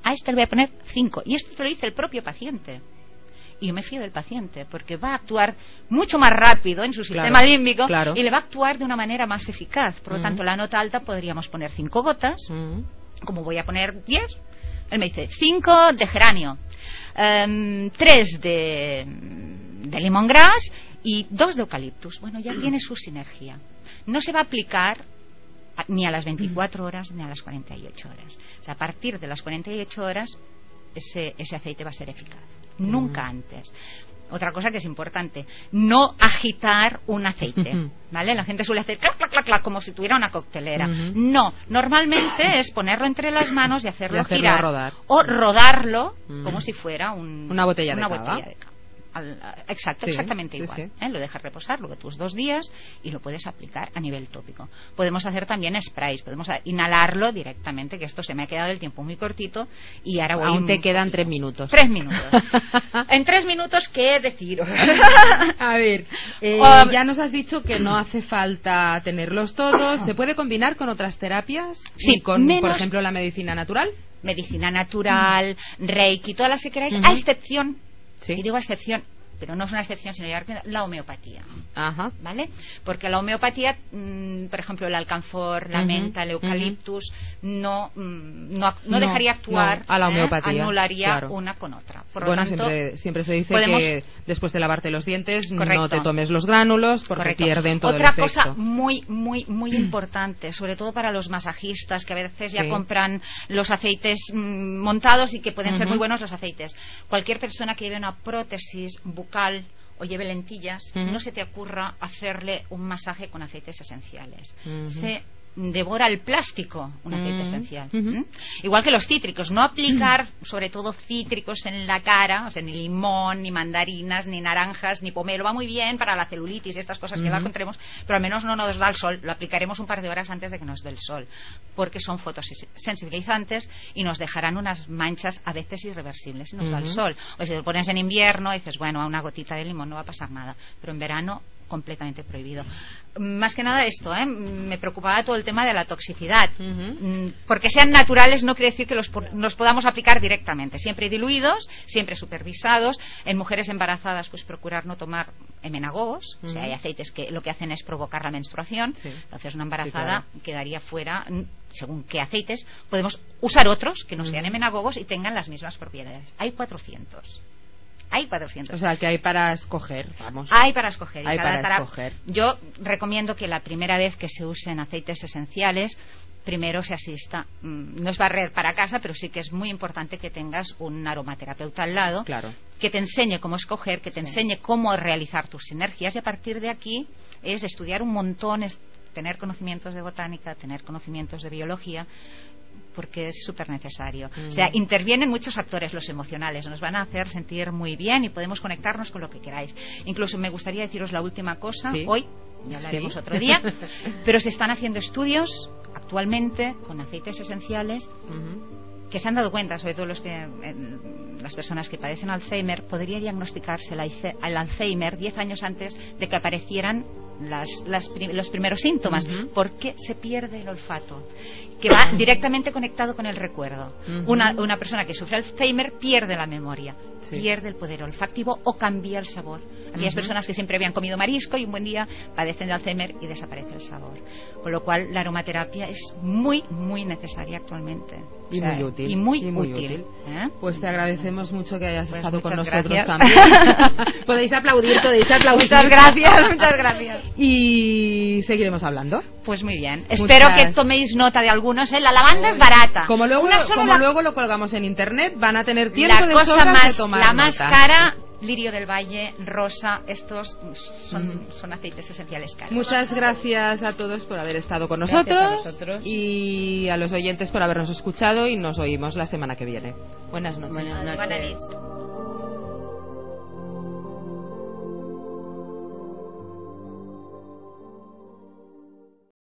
A este le voy a poner 5. Y esto te lo dice el propio paciente. Y yo me fío del paciente, porque va a actuar mucho más rápido en su sistema límbico y le va a actuar de una manera más eficaz. Por lo tanto, la nota alta podríamos poner 5 gotas. Como voy a poner 10, él me dice 5 de geranio, 3 de lemongrass y 2 de eucaliptus. Bueno, ya tiene su sinergia. No se va a aplicar ni a las 24 horas ni a las 48 horas. O sea, a partir de las 48 horas ese aceite va a ser eficaz. Nunca antes. Otra cosa que es importante, no agitar un aceite, ¿vale? La gente suele hacer clac, clac, clac, clac, como si tuviera una coctelera. No, normalmente es ponerlo entre las manos y hacerlo girar. Rodar. O rodarlo como si fuera una botella de cava. Exacto, exactamente igual. Lo dejas reposar luego tus 2 días y lo puedes aplicar a nivel tópico. Podemos hacer también sprays, podemos inhalarlo directamente, que esto se me ha quedado el tiempo muy cortito y ahora voy. Aún te quedan 3 minutos. 3 minutos. En 3 minutos, ¿qué deciros? A ver, ya nos has dicho que no hace falta tenerlos todos. ¿Se puede combinar con otras terapias? Sí, con, por ejemplo, la medicina natural. Medicina natural, Reiki, todas las que queráis, a excepción. Y digo excepción, pero no es una excepción, sino la homeopatía. ¿Vale? Porque la homeopatía, por ejemplo, el alcanfor, la menta, el eucaliptus, no dejaría actuar, a la homeopatía, anularía una con otra. Por lo tanto, siempre se dice que después de lavarte los dientes no te tomes los gránulos porque pierden todo el efecto. Otra cosa muy, muy, muy importante, sobre todo para los masajistas, que a veces ya compran los aceites montados y que pueden ser muy buenos los aceites. Cualquier persona que lleve una prótesis bucal o lleve lentillas, no se te ocurra hacerle un masaje con aceites esenciales. Se devora el plástico un aceite esencial. Igual que los cítricos, no aplicar sobre todo cítricos en la cara, o sea, ni limón, ni mandarinas, ni naranjas, ni pomelo. Va muy bien para la celulitis y estas cosas que abajo encontremos, pero al menos no nos da el sol. Lo aplicaremos un par de horas antes de que nos dé el sol, porque son fotosensibilizantes y nos dejarán unas manchas a veces irreversibles si nos da el sol. O si lo pones en invierno y dices, bueno, a una gotita de limón no va a pasar nada, pero en verano completamente prohibido. Más que nada esto, me preocupaba todo el tema de la toxicidad. Porque sean naturales no quiere decir que los podamos aplicar directamente. Siempre diluidos, siempre supervisados. En mujeres embarazadas, pues procurar no tomar emenagogos. O sea, hay aceites que lo que hacen es provocar la menstruación. Entonces una embarazada quedaría fuera. Según qué aceites, podemos usar otros que no sean emenagogos y tengan las mismas propiedades. Hay 400. Hay 400. O sea, que hay para escoger, vamos. Hay para escoger. Hay para escoger. Yo recomiendo que la primera vez que se usen aceites esenciales, primero se asista. No es barrer para casa, pero sí que es muy importante que tengas un aromaterapeuta al lado. Claro. Que te enseñe cómo escoger, que te enseñe cómo realizar tus sinergias. Y a partir de aquí es estudiar un montón, es tener conocimientos de botánica, tener conocimientos de biología, porque es súper necesario. O sea, intervienen muchos factores, los emocionales, nos van a hacer sentir muy bien y podemos conectarnos con lo que queráis. Incluso me gustaría deciros la última cosa. Hoy ya hablaremos otro día, pero se están haciendo estudios actualmente con aceites esenciales que se han dado cuenta, sobre todo las personas que padecen Alzheimer, podría diagnosticarse el Alzheimer 10 años antes de que aparecieran los primeros síntomas, porque se pierde el olfato, que va directamente conectado con el recuerdo. Una persona que sufre Alzheimer pierde la memoria, pierde el poder olfativo o cambia el sabor. Aquellas personas que siempre habían comido marisco y un buen día padecen de Alzheimer y desaparece el sabor. Con lo cual la aromaterapia es muy, muy necesaria actualmente. Y muy útil. Y muy útil. Pues te agradecemos mucho que hayas estado con nosotros gracias. también. Podéis aplaudir. Muchas gracias. Y seguiremos hablando. Pues muy bien. Espero que toméis nota de algunos. La lavanda es barata. Como luego lo colgamos en internet, van a tener tiempo de sobra de tomar la más nota. cara, lirio del valle, rosa, estos son aceites esenciales caros. Muchas gracias a todos por haber estado con Gracias nosotros y a los oyentes por habernos escuchado, y nos oímos la semana que viene. Buenas noches. Buenas noches.